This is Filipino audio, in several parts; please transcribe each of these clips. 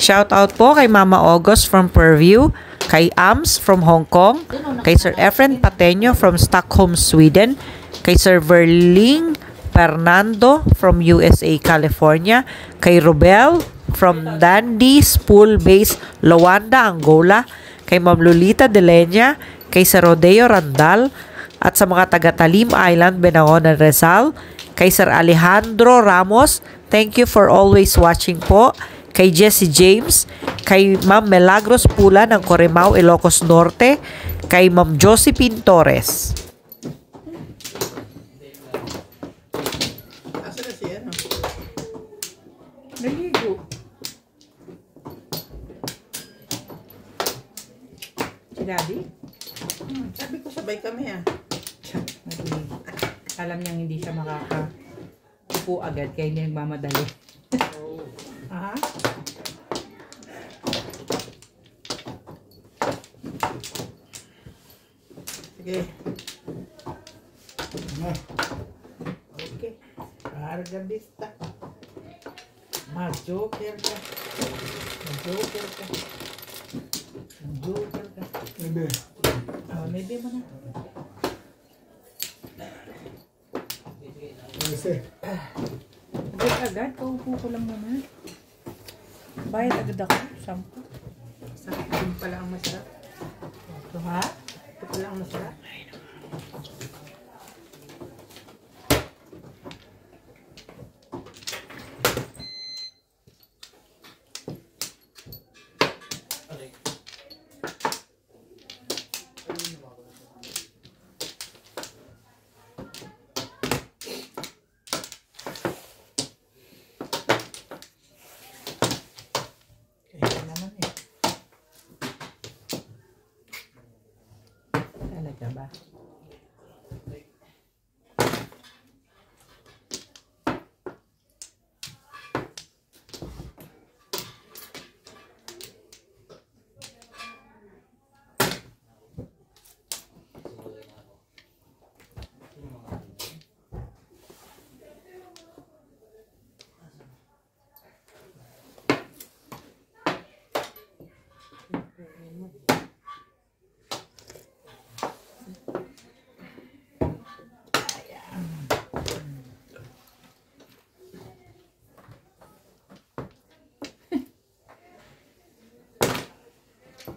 Shout out po kay Mama August from Purview, kay Ams from Hong Kong, kay Sir Efren Pateño from Stockholm, Sweden, kay Sir Verling Fernando from USA, California, kay Rubel from Dundee Spool Base, Luanda, Angola, kay Ma'am Lolita Delenya, kay Sir Rodeo Randal, at sa mga taga Talim Island, Benaonan, Rizal, kay Sir Alejandro Ramos, thank you for always watching po, kay Jesse James, kay Ma'am Milagros Pula ng Corimao, Ilocos Norte, kay Ma'am Josephine Torres. Asa na siya, no? Naligo. Si Daddy? Sabi ko sabay kami ah. Alam niyang hindi siya makaka-upo agad kaya hindi nagmamadali. Oh. Aha. Sige. Okay. Carga vista. Mag-joker ka. Mag-joker ka. Mag-joker ka. Maybe. Maybe mo na. Kasi. Agad, kaupo ko lang naman. Bayad agad ako, 10. Sakit din pala ang masarap. Ito ha? Ito pala ang masarap. Talaga ba?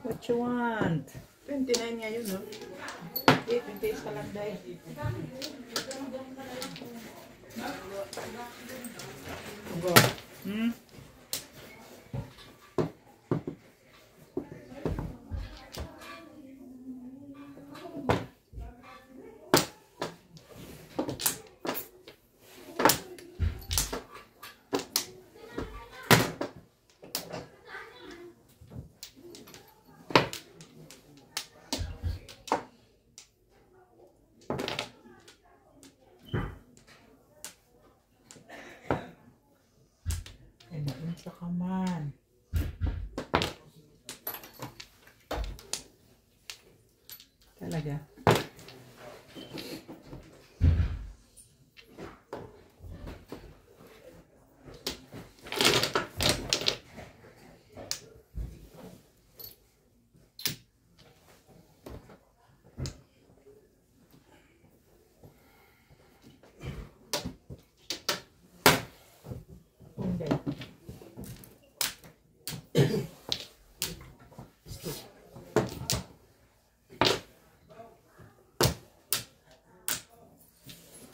What you want? 29 nga yun, no? 28 pa lang dahil. Hmm? Sa kaman. Talaga. Hindi.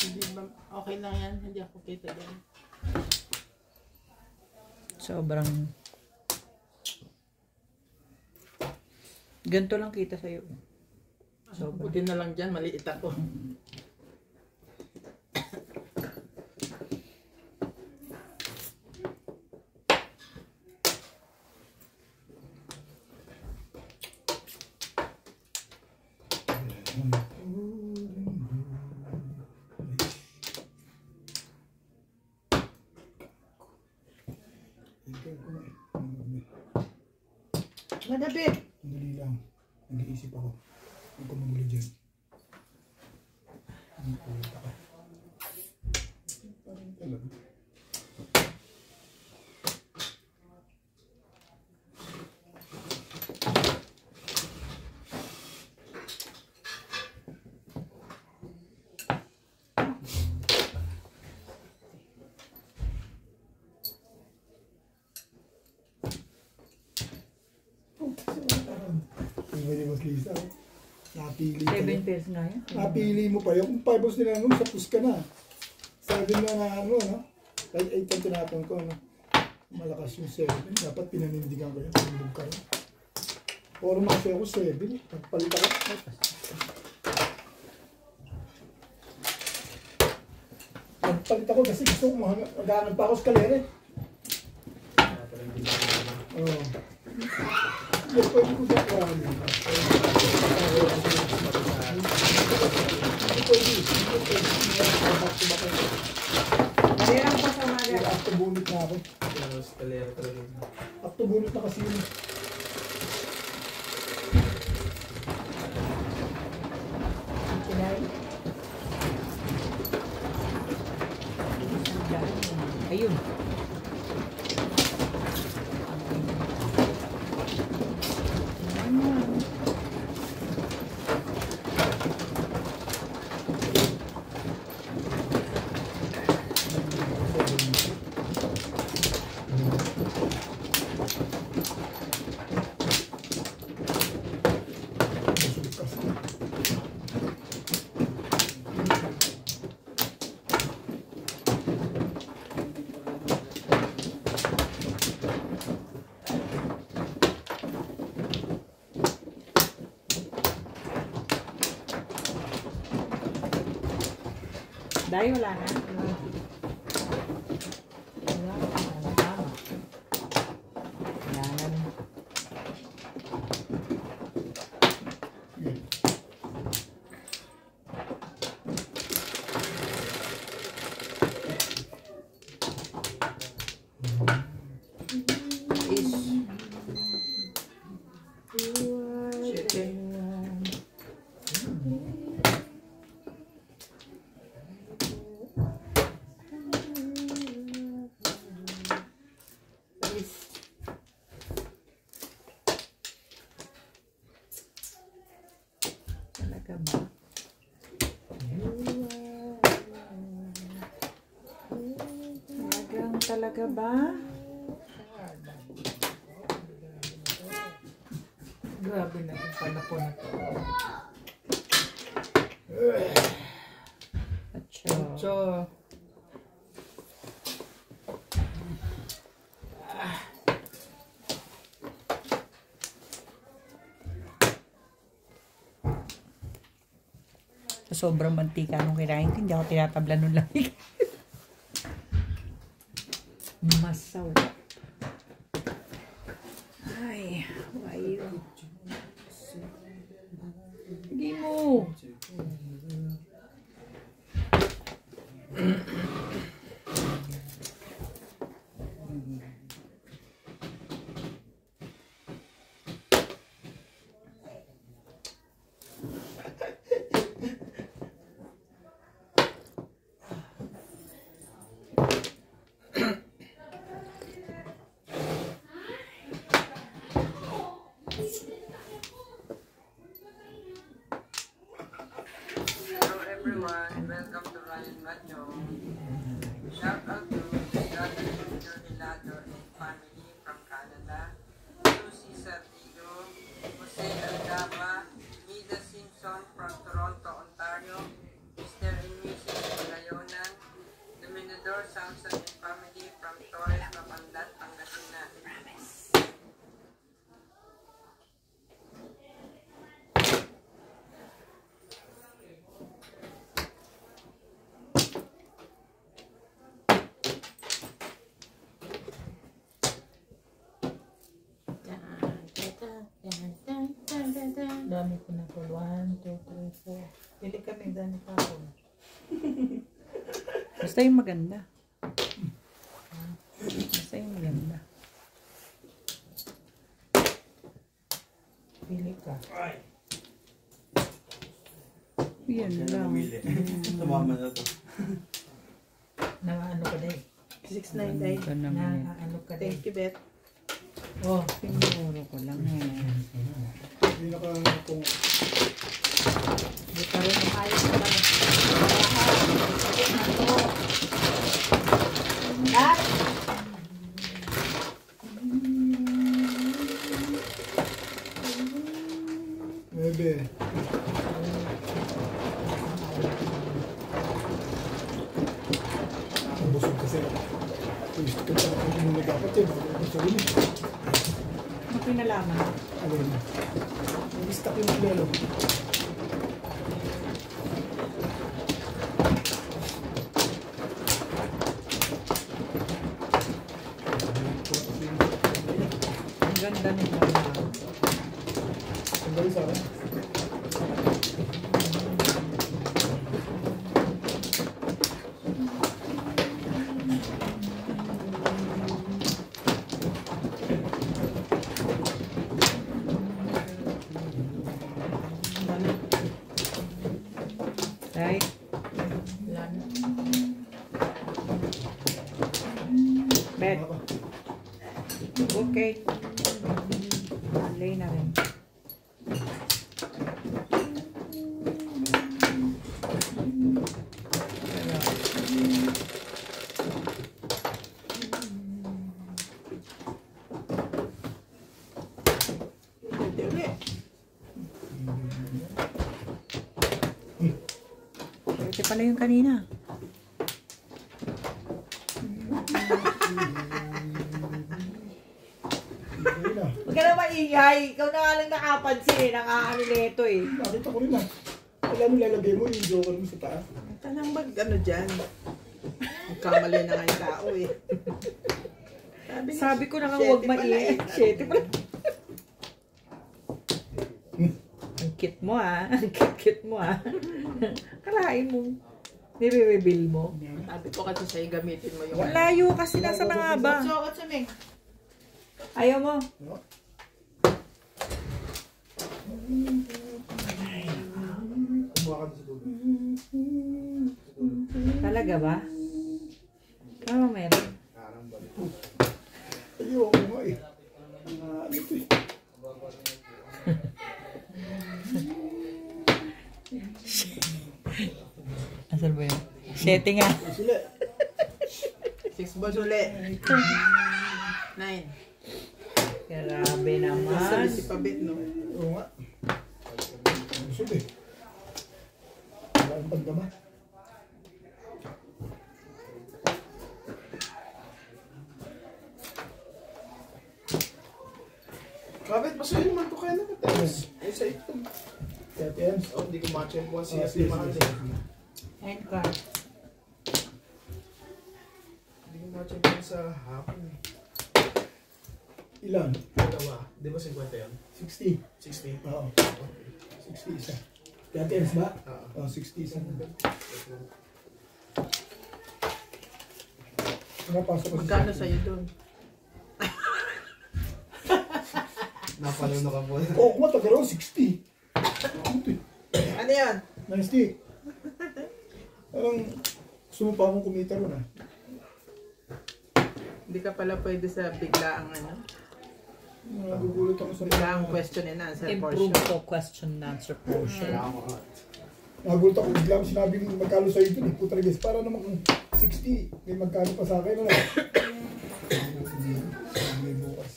Hindi ba, okay lang yan. Hindi ako kita din. Sobrang ganito lang kita sa'yo. Buti na lang dyan, maliit ako. Madabi! Madali lang. Nag-iisip ako. Huwag ko magulo dyan. Ano po yung taka? Parang talaga. ba ni Boss Lisa? Napili ka 7 na. pairs nga yan. Napili mo pa. Yung 5 balls nila nung sa push ka na. 7 na na ano, no? Kahit 8 ang tinapon ko, no? Malakas yung 7. Dapat pinanindigan ko yun. Pinulog ka yun. Puro makasya ako 7. Nagpalit ako. Nagpalit ako kasi gusto ko maghanap pa ako sa kalere. Oo. Hindi, pwede ko sa kawali. Kalirang pa sa umaga. After bunot na ako. After bunot na kasi yun. Ayun. Dahil wala na. Wala na. Tama. Wala na. Talaga ba? Talaga ba? Grabe na yung panako na to. Atso. Sobrang mantika nung kinain ko, hindi ako tinatabla nung lamig. Masaw. Ay, wayo. Hindi mo. Everyone, welcome to Ryan Macho. Shout out to Brother Junior Hilado and family from Canada, Lucy Sardigo, Jose Aldaba, Mida Simpson from Toronto, Ontario, Mr. and Mrs. Palayonan, Dominador Samson and family from Torres, Mapandan, Pangasinan. Dami ko na po. 1, 2, 3, 4. Pili kami dami pa po. Basta yung maganda. Basta yung maganda. Pili ka. Yan lang. Tumama na to. Nang-ano ka na eh. 6'9" day. Ito naman. Nang-ano ka na. Thank you, Bet. Oh, Pinuro ko lang eh. Hindi na kung di pa rin ang ayos na lang. Lahat. Be. Ang busog kasi. Pwede ka pa kung muna dapat eh. Baka gusto rin eh. Ano pinalaman? Alin. Mag-stock yung maglalo. Ang ganda nila na. Ang galing sa akin. Right? Lan. Bet. Okay. Malay na rin. Pwede ulit. Pwede pala yung kanina. Hindi na. Huwag ka na maingay. Ikaw na nga lang nakapansin eh. Nakaano nito eh. Nakita ko rin ah. Alam mo lalagay mo yung joker mo sa taas. Tanang mag ano dyan. Magkamali na nga yung tao eh. Sabi ko na nga Siyete huwag pala maingay. eh. Siyete pala. Ang cute mo ah. Ang cute mo ah. Kalahin mo. Nire-reveal mo. Sabi ko kasi sa'yo gamitin mo yung Layo kasi nasa na nga ba? So, what's your name? Ayaw mo. No? Kumuha ka sa dulo. Talaga ba? Ano meron? Ayoko nga eh. Ano ito eh. Asan ba yun? Siyete nga. Sila. 6 balls uli. 9. Grabe naman. Sabi si Pabit, no? Oo nga. Busog eh. Wala ang pagdama. Bakit? Pasuhin naman ko kaya na katapos. Eh, sa ito. Kaya tiyens. Oh, hindi ko ma-check po Sige, si sige, Mahal. sige. End ka. Hindi ko ma-check po sa hapon. Ilan? Dalawa. Di ba 50 yan? 60. 60. Oo. 60 isa. Kaya tiyens ba? Oo, Oo. 60 isa. Pinapasok ko Magkano sa'yo doon? Napalaw na ka po. Oo, kung matagal ako, 60. Ano yan? Nice. Parang gusto mo pa akong kumita ron ah. Hindi ka pala pwede sa biglaang ano? Nagugulat ako sa Biglaang question and answer Improve portion. po question and answer portion. Nagulat ako bigla mo sinabing magkano sa'yo ito. Puta na guys, para naman kung 60. May magkano pa sa akin. Ano? May bukas.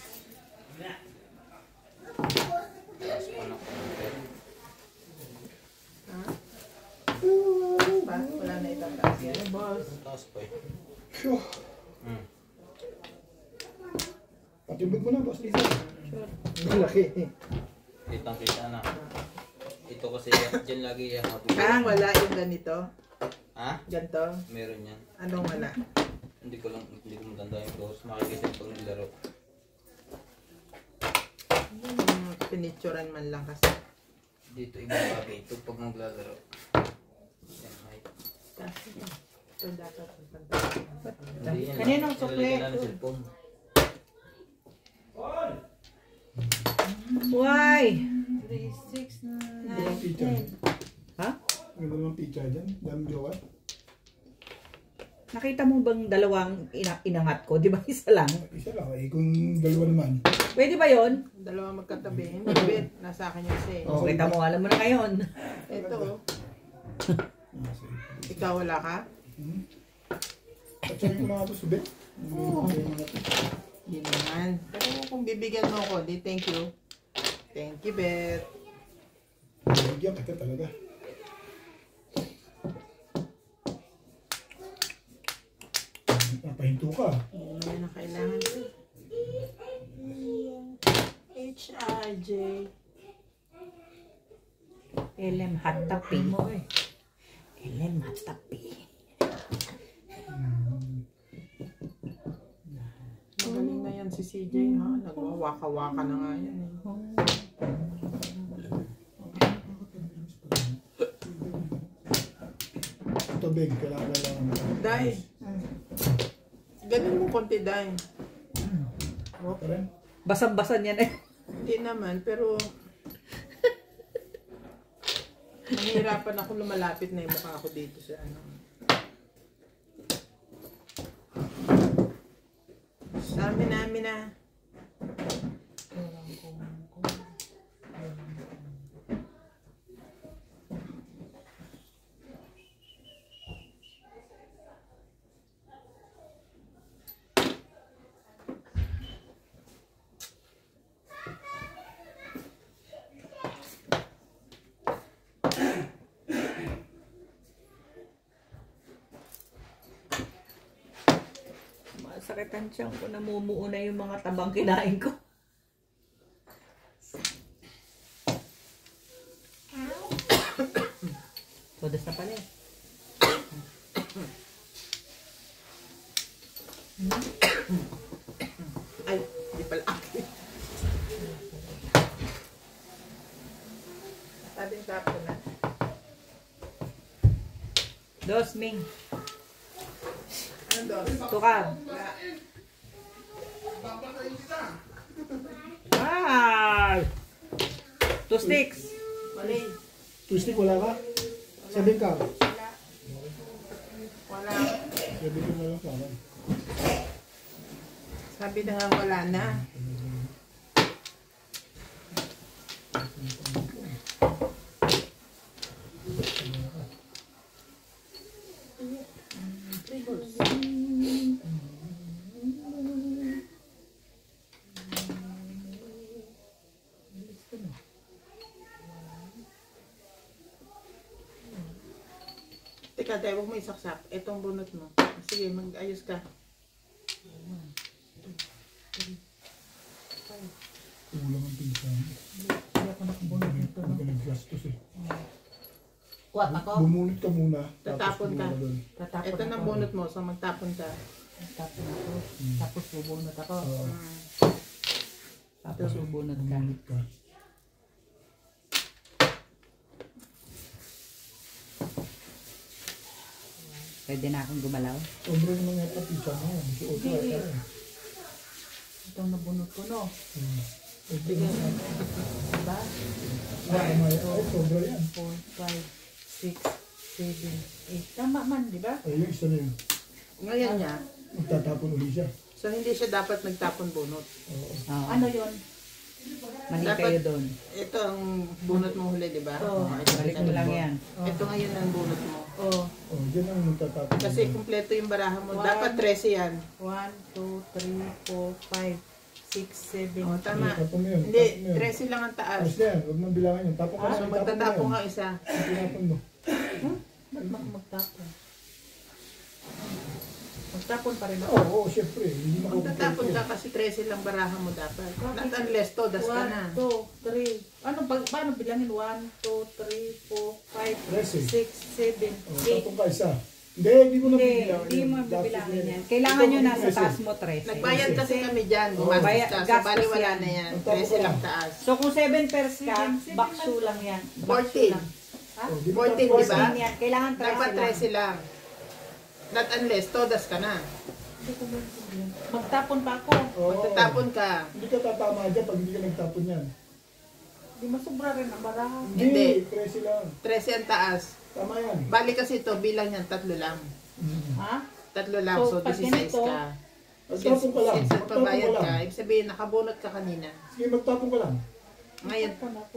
Wala na itataas yan, boss. Phew. Patibig mo na, boss Lisa. Malaki. Kitang-kita na. Ito kasi dyan lagi habol. Parang wala yung ganito. Ha? Ganito. Meron yan. Anong wala? Hindi ko matanda yung close. Makikita pag naglaro. Pinicturan man lang kasi. Dito ibang bagay. Ito pag naglalaro. Yan, height. Kasi ito dapat ang pantay. Hindi yan. Kaninong sukle? Nilalagyan na ng cellphone. Why? 3, 6, 9, Dalawang teacher. Ha? May dalawang teacher dyan. Daming jowa. Nakita mo bang dalawang inangat ko? Di ba isa lang? Isa lang. Eh, kung dalawa naman. Pwede ba yon? Dalawa magkatabi. Hindi, bet. Nasa akin yung say. Oh. Kita mo, alam mo na ngayon. Ito, oh. Ah, sige. Ikaw wala ka? At-check ko na nga ito, Sube. Oo. Hindi naman. Pero kung bibigyan mo ako, di thank you. Thank you, bet. Bigyan kita talaga. Napahinto ka. Hindi naman na kailangan ko. HRJ. LM hatapi. LM hatapi. Magaling na yan si CJ ha. Nagwawaka-waka na nga yan. Tubig, kailangan. Day. Ganun mo konti, Day. Okay rin. Basang-basan yan eh. Hindi naman, pero nahihirapan ako lumalapit na yung mukha ko dito sa ano. Sa amin na. Masakitan siyang ko, namumuo na yung mga tabang kinain ko. Sodas na pala eh. Ay, di pala akin. Sabing tapo na. Dos, Ming. Ano doon? Tukad. Ay! 2 sticks. Mali. Twisting, wala ka? 7 ka? Wala. 7 ka na lang sa akin. Sabi na nga wala na. Teka, tayo, huwag mo isaksak. Itong bunot mo. Sige, mag-ayos ka. Kulang ang pinsan. Hindi ako nakabunod nito. Hindi ka nag-gastos eh. Kuwat ako. Bumunot ka muna. Tatapon ka. doon. Tatapon Ito ako. na bunot mo, so magtapon ka. Tatapon ako. Tapos bubunot ako. Oo. Tapos bubunot ka. Bumunot ka. Pwede na akong gumalaw. Sobra naman yung patisan mo. Si Otto ay ka rin. Itong nabunot ko, no? Sige. Diba? Ay, sobra yan. 4, 5, 6, 7, 8. Tama man, di ba? Ay, yung isa na yun. Ngayon niya, Magtatapon ulit siya. so hindi siya dapat nagtapon bunot. Oo. Ano yun? Mali Dapat- kayo doon. Ito ang bunot mo huli, di ba? Oo. Balik mo lang yan. Ito ngayon ang bunot mo. Oo. Oh, dyan ang magtatapon. Kasi kumpleto yung baraha mo. One. Dapat 13 yan. 1, 2, 3, 4, 5, 6, 7. O, tama. Tapon mo yun. Hindi, Tapon mo yun. 13 lang ang taas. Ayos na yan. Huwag mong bilangin yun. Tapon ka So na. magtatapon nga isa. Tinapon mo. Ba't magtapon? Magtapon pa rin ako. Oo, syempre. Hindi mo Magtatapon ka kasi 13 lang baraha mo dapat. Not unless todas ka na. 1, 2, 3. Paano bilangin? 1, 2, 3, 4, 5, 6, 7, Oh, 8. tapon ka isa. Hindi mo na Hindi, bibilangin. hindi mo Dapat bibilangin yun. yan. Kailangan nyo nasa Ito, taas mo 13. Nagbayad kasi kami dyan. Oo. Gumastos Bayad- ka. So gastos bali wala yan. na yan. Magtapon 13 lang ka. taas. So kung 7 pairs ka, bakso lang yan. Bakso 14. lang. Ha? Oh, di ba 14, tapos? di ba? 14 yan. Kailangan 13 Dapat lang. 13 lang. Not unless todas ka na. Magtapon pa ako. Oo. Magtatapon ka. Hindi ka tatama dyan pag hindi ka nagtapon yan. Di masobra rin ang baraha. Hindi. Hindi, 13 lang. 13 ang taas. Tama yan. Bali kasi ito, bilang yan, 3 lang. Ha? 3 lang, So, so pag 16 ganito, ka. Magtapon ka lang. Since Magtapon nagpabayad ka ka, lang. ibig sabihin, nakabunot ka kanina. Sige, magtapon ka lang. Ngayon.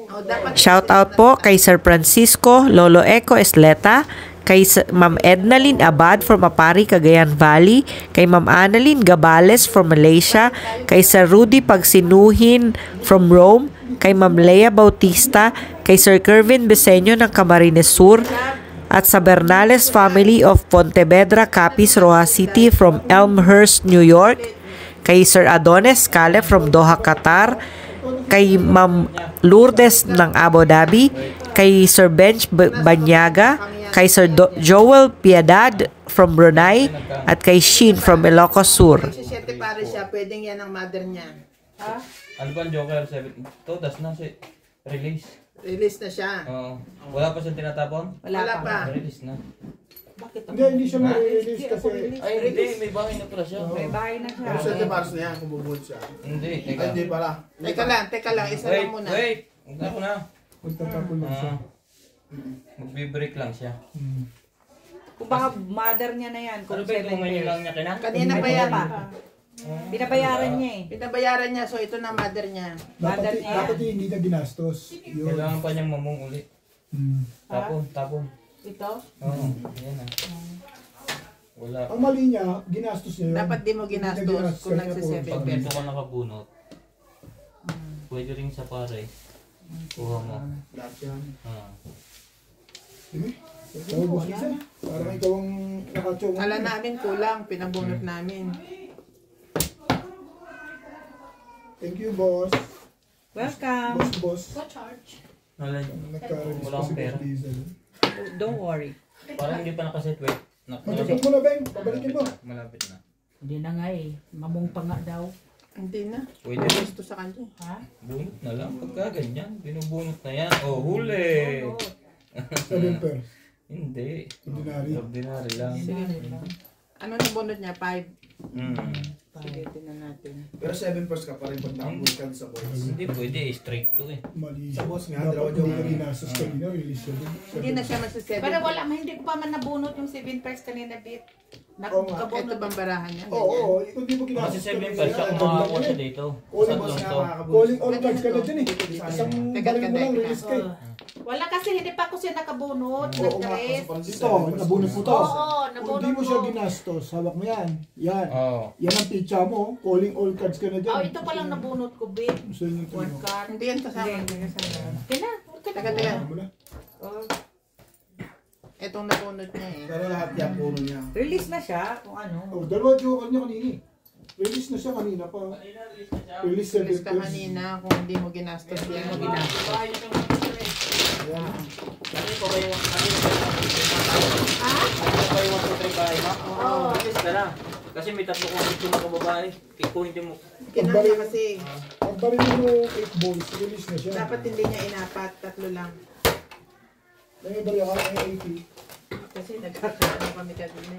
Oh, dapat Shout out po kay Sir Francisco Lolo Eco Esleta, kay Ma'am Ednalyn Abad from Apari, Cagayan Valley, kay Ma'am Annalyn Gabales from Malaysia, kay Sir Rudy Pagsinuhin from Rome, kay Ma'am Lea Bautista, kay Sir Kervin Beseño ng Camarines Sur, at sa Bernales family of Pontevedra, Capiz, Rojas City from Elmhurst, New York, kay Sir Adonis Cale from Doha, Qatar, kay Ma'am Lourdes ng Abu Dhabi, kay Sir Bench Banyaga, kay Sir Joel Piedad from Brunei, at kay Shin from Ilocos Sur. si Sete pare siya, pwedeng yan ang mother niya. Ha? Ano ba ang Joker 7? Ito, das na si release. Release na siya. Oo. Wala pa siyang tinatapon? Wala pa. Release na. Bakit? Hindi siya ma-release kasi Ay, hindi. May bahay na pala siya. May bahay na siya. Pero 7 bars na yan kung bubuhod siya. Hindi, Ay, teka. hindi pala. Teka lang, isa lang muna. Wait. Huwag na ako na. magtatapon lang siya. Magbe-break lang siya. Kung baka mother niya na yan, Ano kung ba ito 7 ngayon lang years. niya kina? Kanina pa yan. Binabayaran niya eh. Pinabayaran niya, so ito na mother niya. Mother niya. Dapat hindi na ginastos. Yun. Kailangan pa niyang mamong ulit. Tapon. Ito? Oo, yan na. Wala. Ang mali niya, ginastos niya yun. Dapat di mo ginastos kung nagsi-7 Pag years. dito ka nakabunot, pwede rin sa pare. Kuha mo. Lahat yan. Ah. Sige. Ubus isa. Parang ikaw ang nakachong. Kala namin kulang, pinabunot namin. Thank you, boss. Welcome. Boss. Wala. Nagka-release Wala akong kasi pera. ng diesel. Don't worry. Parang hindi pa nakaset. Wait. Magkakot mo na, Beng. Pabalikin mo. Malapit na. Hindi na nga eh. Mamong pa nga daw. Hindi na. Pwede. Gusto sa kanya. Ha? Bunot na lang. Pagka ganyan, binubunot na yan. Oh, huli! 7 pairs. Hindi. Ordinary. Ordinary lang. Ano na bunot niya? 5. Sige, tinan natin. Pero 7 bars ka pa rin pag nakabul ka sa boys. Hindi pwede. Straight to eh. Mali. Sa boss nga, Dapat dalawa hindi yung na ginastos kanina. Release siya din. Hindi na siya magsi-7. Pero wala, hindi ko pa man nabunot yung 7 pairs kanina, Bit. Oo nga. Ito Nakabunot. bang barahan niya? Oo, kung di mo Kasi ginastos 7 pesos siya kung makakuha siya dito. Calling boss Tatlong nga to. makakabul. Calling all cards ka na dyan eh. Isang Teka, balik mo lang, teka. release ka eh. Wala kasi, hindi pa ako siya nakabunot. Oo nga, Nag-dress. kasi parang Ito, nabunot mo to. Oo, Kung nabunot di mo siya ko. ginastos, hawak mo yan. Yan. Oo. Yan ang pitcha mo. Calling all cards ka na dyan. Oh, ito pa lang nabunot ko, Bit. Gusto niyo ito. One card. Hindi yan kasama. Kina? Teka, teka. Ano mo na? Itong nabunot niya eh. Pero lahat yan, puro niya. Release na siya kung ano. Oh, dalawa joker niya kanina eh. Release na siya kanina pa. Release sa Release ka Delpes. kanina kung hindi mo ginastos yan. Mo ginastos. Kasi ko kayo, ko kayo 1, 2, 3 bahay mo? Oo. Bilis ka na. Kasi may tatlo kong gusto mo kababae. Kung hindi mo, Kinang niya kasi. Pag balik mo 8 balls, release na siya. Dapat hindi niya inapat. 3 lang. May balik ako ng 80. Kasi nagkakaroon kami kanina.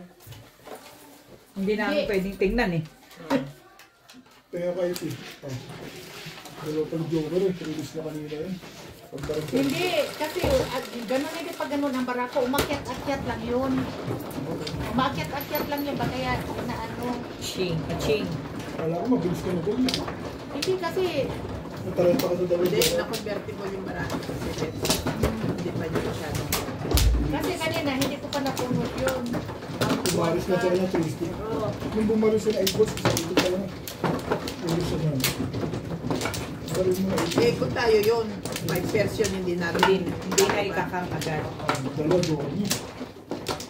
Hindi namin pwedeng tingnan eh. Kaya ka 80. Oh. Dalawa pang joker eh. Release na kanina yun. Pag balik siya. Hindi, kasi gano'n hindi pa gano'n ang barako. Umakyat-akyat lang yun. Umakyat-akyat lang yun. Ba kaya na ano. Ching. Ching. Kala ko mabilis ka na dun. Hindi kasi, Natalenta ka sa dalawa Hindi, joker. na-convertible yung barako. Hindi pa niya masyadong. kasi kanina hindi ko pa napunot yun. Bumaris na siya ng 3 stick. Oo. Nung bumaris siya ng 8 balls, sa ito pa lang. Release siya na. Balik mo na 8. Eh, kung tayo yun, 5 version hindi natin. Hindi na ikakang agad. Dalawa joker niya.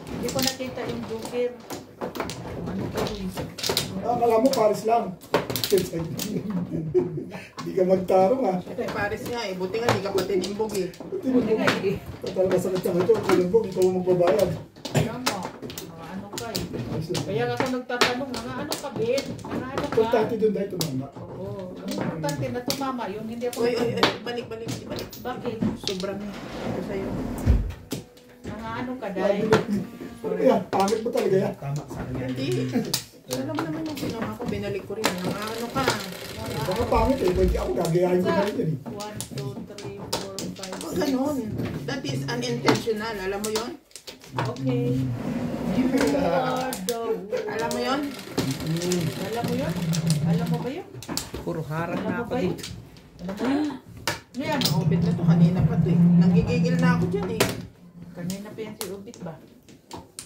Hindi ko nakita yung joker. Ano pa yun? Akala mo Paris lang. Hindi ka magtarong ha. Ito yung Paris nga eh. Buti nga, hindi ka pa tinimbog eh. Hindi nga eh. Total masakit sa ito. Kailan po, ikaw ang magbabayad. Alam mo, mga ano ka eh. Ayos lang. Kaya ako nagtatanong, mga ano ka, Ben? Mga ano ka? Importante doon dahil tumama. Oo. Ang importante na tumama, yung hindi ako... Uy, balik. Bakit? Sobrang eh. Ito sa'yo. Mga ano ka, Day? Kaya, pangit mo talaga yan. Tama sa kanya. Hindi. Alam mo naman yung ginawa ko, binalik ko rin. Mga ano ka. Baka pangit eh. Pwede ako gagayahin ko na rin yan eh. 1, 2, 3, 4, 5, 6. Ganun. That is unintentional. Alam mo yon? Okay. You are the... Alam mo yon? Alam mo yun? Alam mo ba yun? Puro harang na Alam mo ako ba yun? dito. Alam mo yun? Yan, ang ubit na to. Kanina pa to eh. Nanggigigil na ako dyan eh. Kanina pa yan si Ubit ba?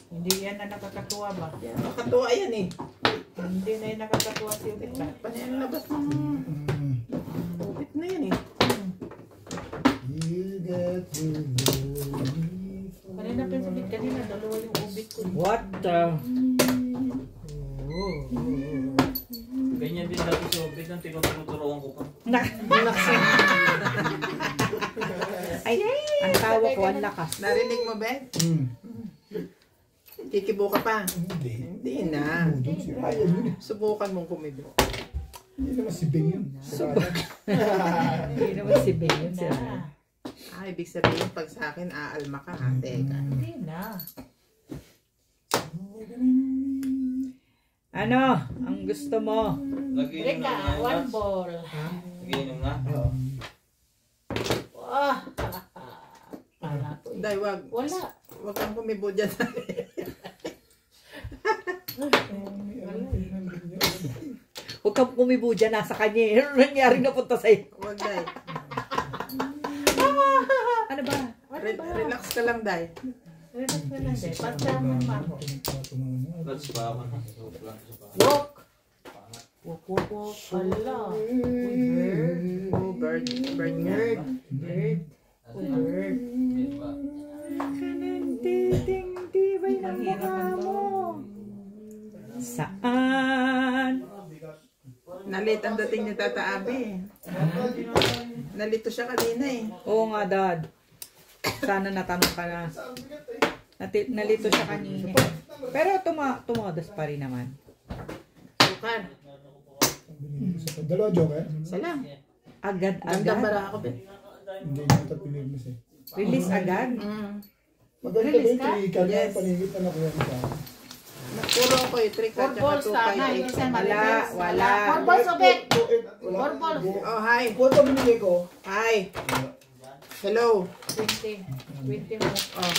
Hindi yan na nakakatuwa ba? Yan, nakatuwa yan eh. Hindi na yung nakakatuwa si Ubit ba? Panilabas ng ubit na yan eh. You got to know me. Kanina pa yung Ubit. Kanina dalawa yung Ubit ko. What the? Ganyan din dati sa office nang tinuturuan ko pa. Ay, ang tawa ko, ang lakas. Narinig mo, Ben? Kikibo ka pa? Hindi. Hindi na. Budong si Ryan yun eh. Subukan mong kumibo. Hindi naman si Bing yun. Hindi naman si Ben yun si Ryan. Ah, ibig sabihin pag sa akin aalma ka ha. Teka. Hindi na. Ano? Ang gusto mo? Nagiinom Rika, one ball. Nagiinom na? Oo. Ah! Pala ko. Day, wag. Wala. Wag kang kumibo dyan. Huwag kang kumibo dyan, nasa kanya eh. Ano nangyari na punta sa'yo? Wag, Day. Ano ba? Relax ka lang, Day. Relax na lang din. Pagdaman mo ako. Let's pa ako na. Walk! Walk, walk, walk. Pala. Oh, bird. Bird nga. Bird. Bird. Kanandibay ng mukha mo. Saan? Nalit ang dating ni Tata Abe. Nalito siya kanina eh. Oo nga, Dad. Sana natanong ka na. Nalito siya kanina. Pero tumadas pa rin naman. Sukar. Dalawa joke eh. Isa lang. Agad-agad. Ganda bara ako, Ben. Hindi nata pinirmis eh. Release agad. Maganda ba yung trika na Yes. paningit na nakuha mo sa akin? Puro ko yung 3 Four balls sana. Hindi siya Wala, malinis. wala. Four balls, Ubit. Wala. Four balls. Oh, hi. Kung ito binili ko, Hi. Hello. 20. 20 mo. Oh.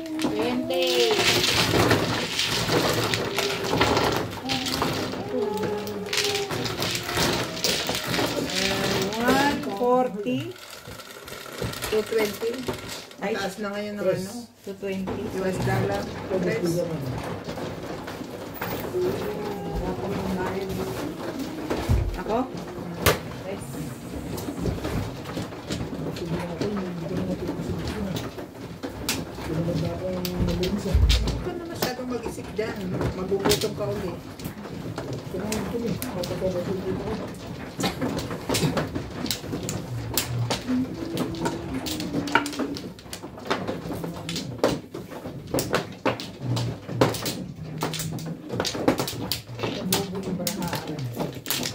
20. $140. 220. Ay, Taas na ngayon ng ano. 220. US dollar. pwede naman. Ako? Pinaganda ako ng malinis ah. Huwag ka na masyadong mag-isip dyan. Magugutom ka ulit. Kailangan ito eh. Mapapagod dito ko.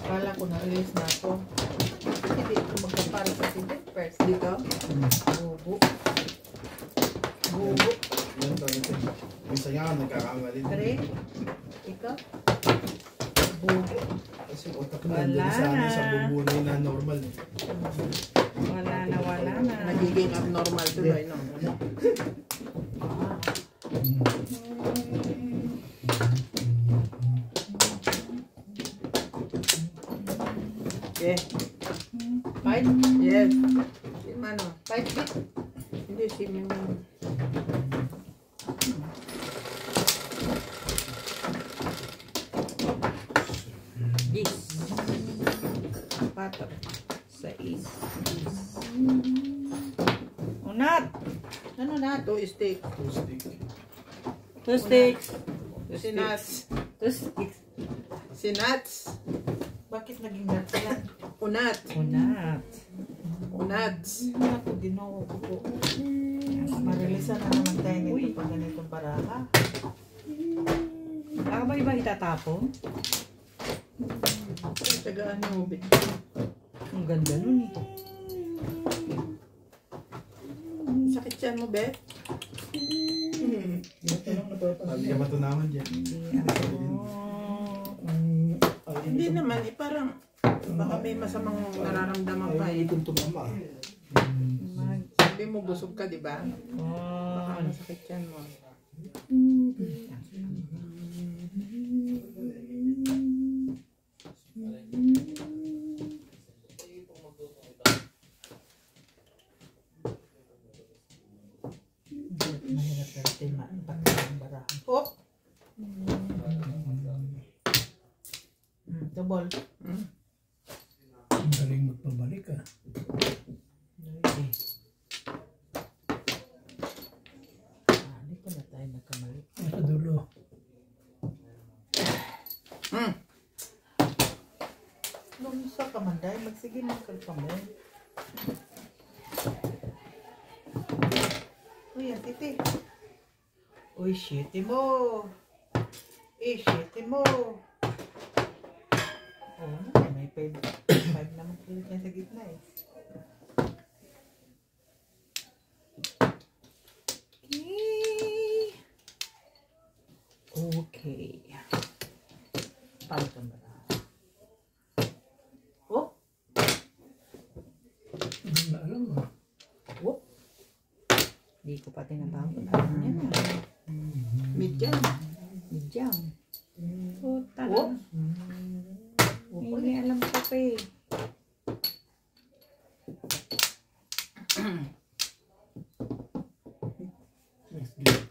Kala ko na-release na ako. Hindi ko magkapara sa ticket first. Dito. Bubo. Bubo. Yan talaga. Minsan nga nagkakamali. 3. Ikaw? Bubo. Kasi utak na Wala nandun sa na. sa bubunay na normal. Wala na. Nagiging abnormal tuloy, no? Yeah. 5? Yes. Si Mano. 5 bit? Hindi, si Mano. Gis. 4. 6. Unat. Ano na? 2 stick. 2 sticks. Si Nats. 2 sticks. Si Nats. Bakit naging nuts yan? Unat. Unat. Unats. Ako din ako po. Marilisan na naman tayo nito pag ganitong baraha. Baka ba iba itatapon? Tagaan yung ubit. Ang ganda nun eh. Sakit yan mo, Beth? Ito lang napapansin. Sabi ka matunawan dyan. Hindi naman, eh, parang baka may masamang nararamdaman pa Ay, eh. kung tumama ah. Sabi mo, busog ka, di ba? Baka masakit yan mo. Double. Ang galing magpabalik ah. Okay. Hindi pa na tayo nagkamali. Nasa dulo. Lumsa ka man dahil magsige ng kalpamon. Uy, ang titi. Uy, shitty mo. Shitty mo. Oh, may 5 naman ulit yan sa gitna eh. Okay. Paano ito ba? Oh? Hindi na alam ah. Oh? Hindi ko pa tinatapon. Alam niya na. Medium. Medium. Oh, talagang. Hindi alam ko pa eh. Next game.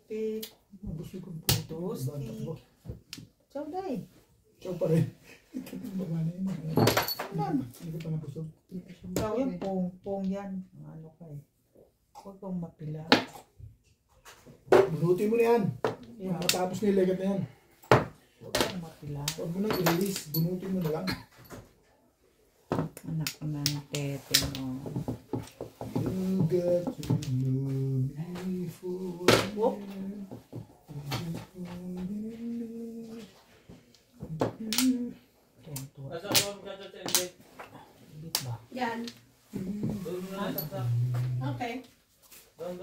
Pit. Mabusog ang Toasty. Chow day. Chow pa rin. Baba na yun. Hindi ko pa nabusog. Chow yan. Pong yan. Ano ka eh. Huwag kang mapila. Bunutin mo na yan. Yeah. Matapos nilagat na yan. Huwag kang mapila. Huwag mo na i-release. Bunutin mo na lang. Anak ko na ng tete mo. You got to know me for Whoop. Nasa ako magkata sa embed. Bit ba? Yan. Doon mo na sa. Okay. Doon.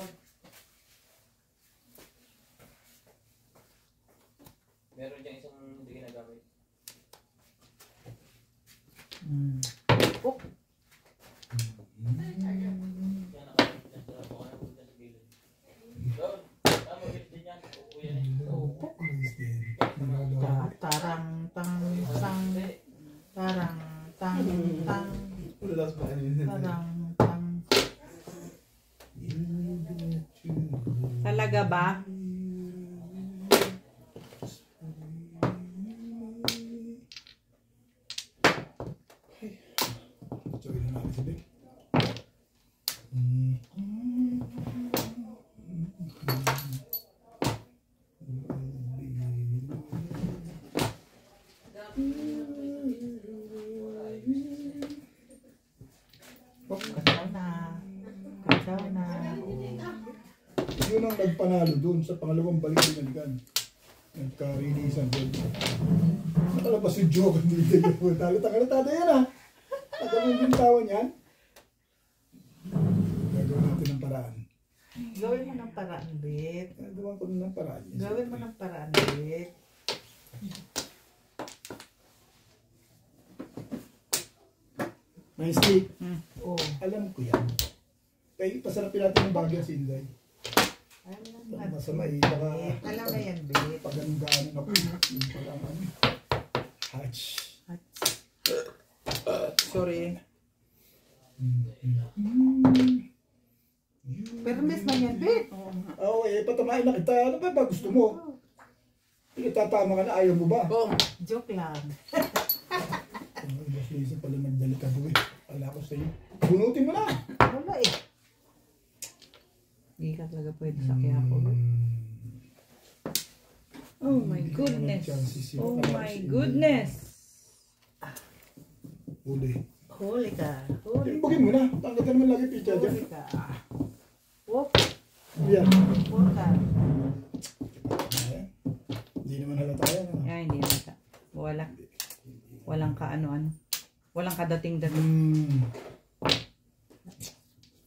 Meron diyang isang hindi ginagamit. Oh. Yan nakapit sa ako na punta sa gilid. Doon. Tama din yan. Oo yan eh. Opo. Nagagawa. Tarang tang tang tarang tang tang Ulas ba kanina? tarang tang. Talaga ba? Sorry na natin sabi. Kasaw na. Kasaw na. Yun ang nagpanalo dun sa pangalawang balik ng Naligan. Nagka-releasean doon. Nakalabas yung joke. Hindi ko talo-talo yan ah. Tagal yung tawan yan. Gagawin natin ng paraan. Gawin mo ng paraan, Bet. Gagawin ko ng paraan. Gawin mo ng paraan, Bet. May stick. Oh. Alam ko yan. Kaya pasarapin natin ng bagay si Inday. Alam Masama eh. Baka Alam na yan, Bet. pag anong gano'n ako. Yung parang ano. Hatch. Sorry. Pero miss man yan, Bet. Oo eh, patamain na kita. Ano ba gusto mo? Itatama ka na, ayaw mo ba? Oh, Joke lang. Ang boss Lisa pala nagdelikado eh. Wala ko sa'yo. Bunutin mo na! Wala eh. Hindi ka talaga pwede sa kaya ko. Oh my goodness. Oh my goodness. Huli. Huli ka. Huli ka. Timbugin mo na. Tanggal ka naman lagi pizza dyan. Huli ka. Whoop. Yan. Huli ka. Hindi naman halata yan. Ano? Ay, hindi mata. Walang kaano-ano. Walang kadating-dating.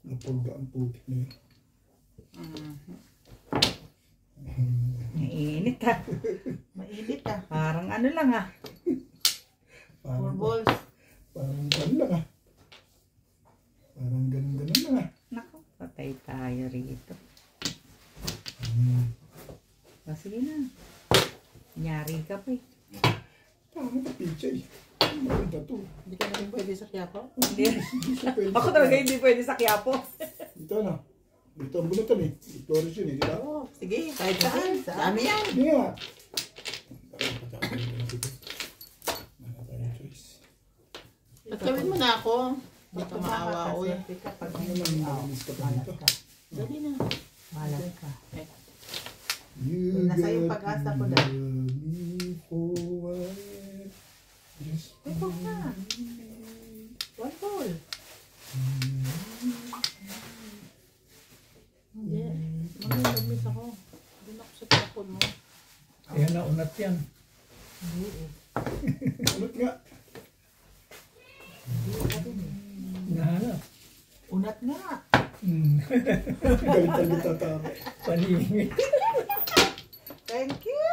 Napulga ang putik na yun. Mainit ha. Mainit ah. Parang ano lang ha. 4 balls. Parang ganun lang ah. Parang ganun-ganun lang ah. Naku, patay tayo rito. O, sige na. Nyari ka pa eh. Parang ito pizza eh. Maganda to. hindi ka na rin pwede sa Quiapo. Hindi. Pwede Ako sa- talaga hindi pwede sa Quiapo. Ito na. Ito ang bunutan eh. Flores yun eh, di ba? Oh, sige, kahit saan. Sa amin yan. Hindi nga. At gawin mo na ako. Hindi ka maawa ko eh. Ano naman malinis ka pa dito? Dali na. Malat ka. You Nasa yung got pag-asa ko to na. love me for just Ito ka. One ball. Hindi. Mag-miss ako. Doon ako sa telefon mo. Kaya naunat yan. Ulot nga. Nahanap. Unat nga. Galit-galit tatawa. Paningin. Thank you!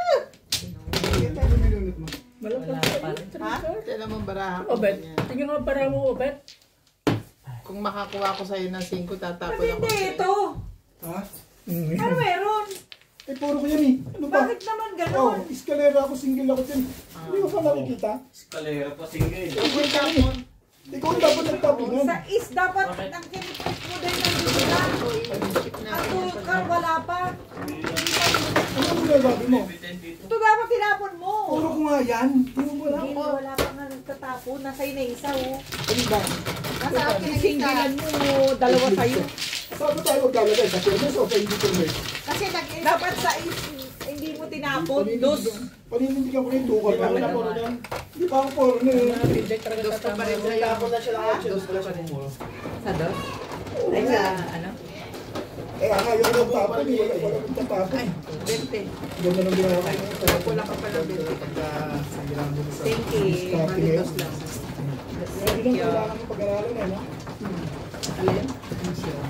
Ano minunot mo? Malapad pa rin. Ha? Kailan mong baraha ko? Obet, ganyan? tingnan nga para mo, Obet. Kung makakuha ko sa'yo ng 5, tatapon ako. Hindi, ito. Ha? Ano meron? Eh, puro ko yan eh. Ano ba? Bakit naman Oh, ganon? eskalera ako, single ako din. Hindi ko pa nakikita. Eskalera pa single. Ikaw tapon. Ikaw ang dapat nagtapunan. Sa is, dapat ang kinipress mo din nandito na. Pag-skip natin Ato, yung ka, wala pa. Ano ang ginagabi mo? Ito dapat tinapon mo. Puro ko nga yan. Hindi mo wala. Hindi, wala pa nga nagtatapon. Nasa na isa, oh. Ano ba? Nasa akin ang singgilan mo, dalawa sa'yo. Saan ba tayo maglalagay? Sa fairness o sa hindi fairness? Kasi dapat sa is, hindi mo tinapon. Dos. Paninindigan ko na yung tukal. Ako na puro yan. Hindi pa ako puro na yun. Dos ka pa rin sa'yo. Dos ka pa rin. Sa dos? Ay, sa ano? Eh, ayaw ko magtapon eh. Wala kong tatapon. Ay, 20. Ganda ng ginagawa ko. Wala ka pala 20. Thank you. Malitos lang. Sabi lang, kailangan mo pag-aralan eh, no? Alin?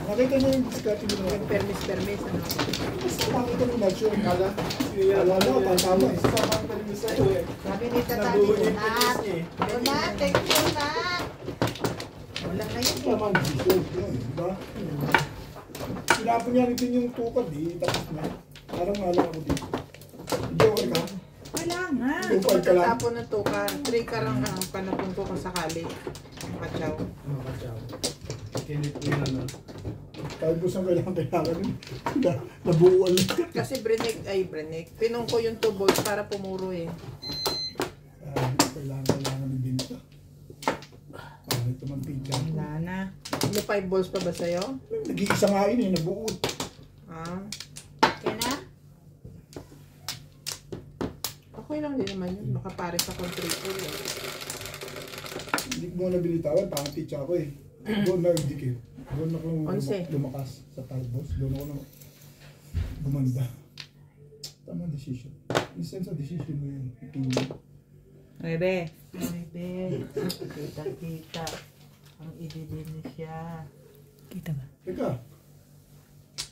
Nakita niyo yung discarding mo. Yung permis, ano? Basta makita mo na-sure. Wala na, tatama eh. Sabi ni Tata, Unat. Unat, thank you, Unat. Wala na yun. Tama, discard yun, diba? Sinapon niya rin yung tukad eh, tapos na. Parang malang ako dito. Joker ka? Wala nga. Joker ka lang? Tapon na to ka. 3 ka lang ang panapon ko kung sakali. Kachaw. Kinit mo yan, no? Kahit po saan kailangan yun. Nabuuan lang. Kasi Brenek. Pinong ko yung 2 balls para pumuro eh. Kailangan ng binta. Ito man pizza. Wala na. May 5 balls pa ba sa'yo? Nag-iisa nga yun eh, nabuod. Ah. Okay na? Okay lang din naman yun. Baka pare sa control eh. Hindi ko mo nabilitawan, pang-teach ako eh. Doon na dikit. Doon ako Onse. lumakas sa talbos. Doon ako na gumanda. Tama decision. Listen sa decision mo yun. Ipili. Bebe. Ay, be. Kita-kita. Ang idilinis siya. Kita ba? Teka.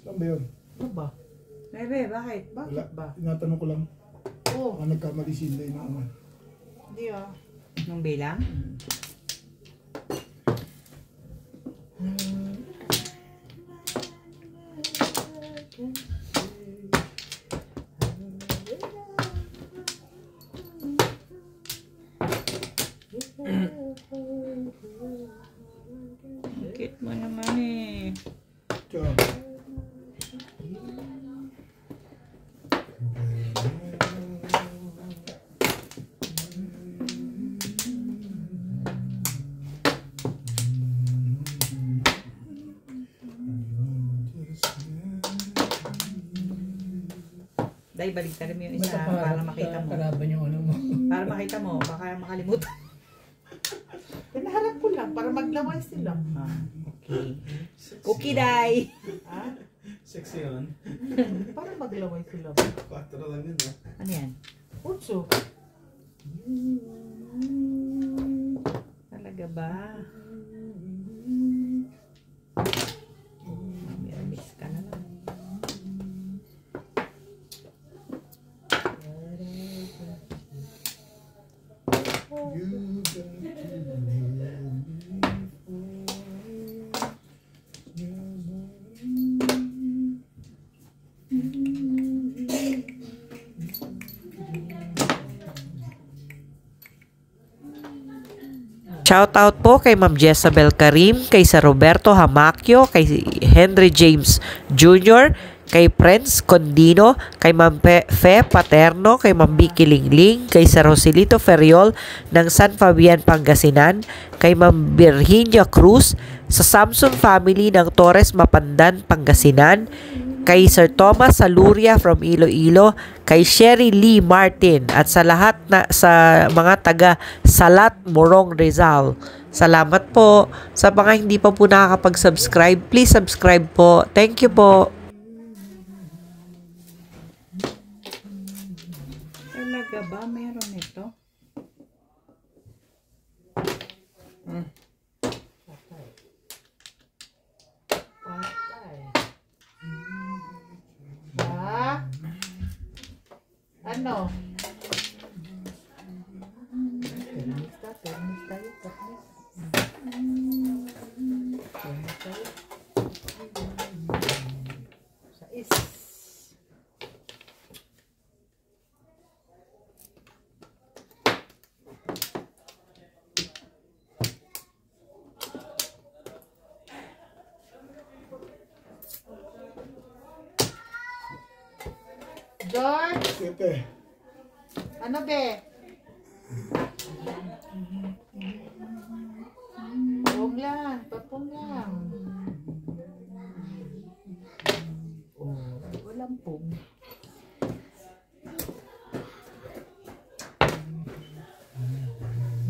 Saan ba yun? Ano ba? Bebe, bakit? Wala. ba? Tinatanong ko lang. Oh, Baka nagkamali si Inday na ano. hindi ah. Nung bilang? Bakit mo naman eh. Tiyan. Dahil baligtarin mo yung isa para makita mo. Karaban yung ano mo. Para makita mo, baka makalimutan. Pinaharap ko lang para maglaway sila. Okay. Okay, Day. Ha? Sexy yun. Para maglaway sila. 4 lang yun, ha? Ano yan? Utso. Talaga ba? Mamiss ka na lang. You got to love Shoutout po kay Ma'am Jezabel Karim, kay Sir Roberto Hamakyo, kay Henry James Jr., kay Prince Condino, kay Ma'am Fe Paterno, kay Ma'am Vicky Lingling, kay Sir Joselito Ferriol ng San Fabian, Pangasinan, kay Ma'am Virginia Cruz, sa Samson family ng Torres Mapandan, Pangasinan, kay Sir Thomas Saluria from Iloilo, kay Sherry Lee Martin, at sa lahat na sa mga taga Salat, Morong, Rizal. Salamat po. Sa mga hindi pa po nakakapag-subscribe, please subscribe po. Thank you po. Talaga ba? Meron ito? Patay. Patay. Ha? Ano? Termis tayo. Sais. George, 7. ano be? Huwag lang, papong lang. Walang pong.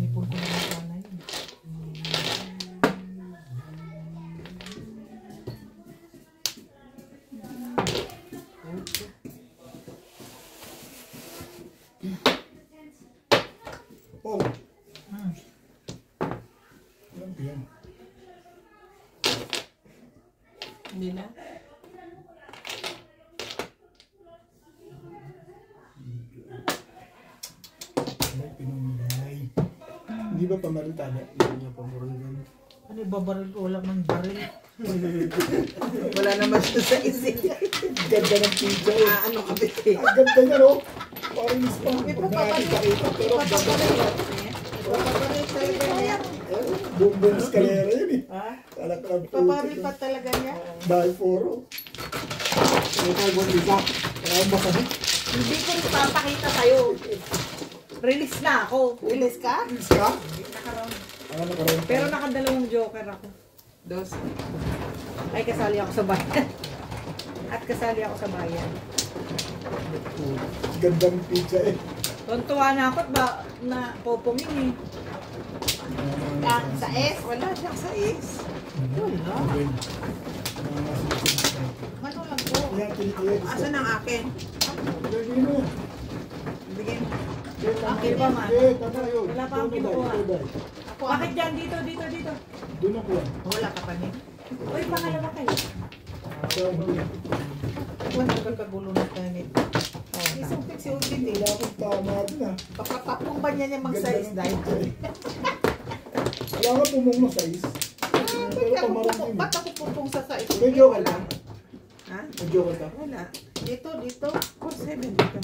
Nipon ko naman sana yun. Oh. Alam ko yan. Hindi na. Ay, pinunay. Hindi ba pamaril tayo? Hindi niya pamaril yan. Ano ibabaril ko? Wala mang baril. Wala naman siya sa isip. Ganda ng pizza eh. Ano ka ba eh? Ang ganda niya, no? Parang ispa. Pag nakakita pero ang ganda niya. Papalit talaga niya. Bumbong eskalera yun eh. Ha? Kalak-kalak. Papabil pa talaga niya? Dahil foro. May tayo buong isa. Kaya masakit. Hindi ko rin papakita sa'yo. Release na ako. Release ka? Please ka? Nakaroon. Nakaroon. Pero nakadalawang joker ako. Dos. Ay, kasali ako sa bayan. At kasali ako sa bayan. Gandang pizza eh. Tuntua na ako at ba na popongin eh. Sa S? Wala siyang sa is. Wala. Ano lang po? Asan ang akin? Bigyan. Akin pa man. Wala pa akong kinukuha. Ako. Bakit dyan? Dito. Doon ako. Wala ka pa niya. Uy, pangalawa kayo. Wala ka kagulo na tayo nito. Isang fix yung hindi. Wala akong tama doon ah. Pakapakong ba niya mag-size dahil? Wala ka pumong na size. Pero pamarang din. Ba't ako pupong sa size? May joke ka? Ha? May joke ka? Wala. Dito. 4-7 dito.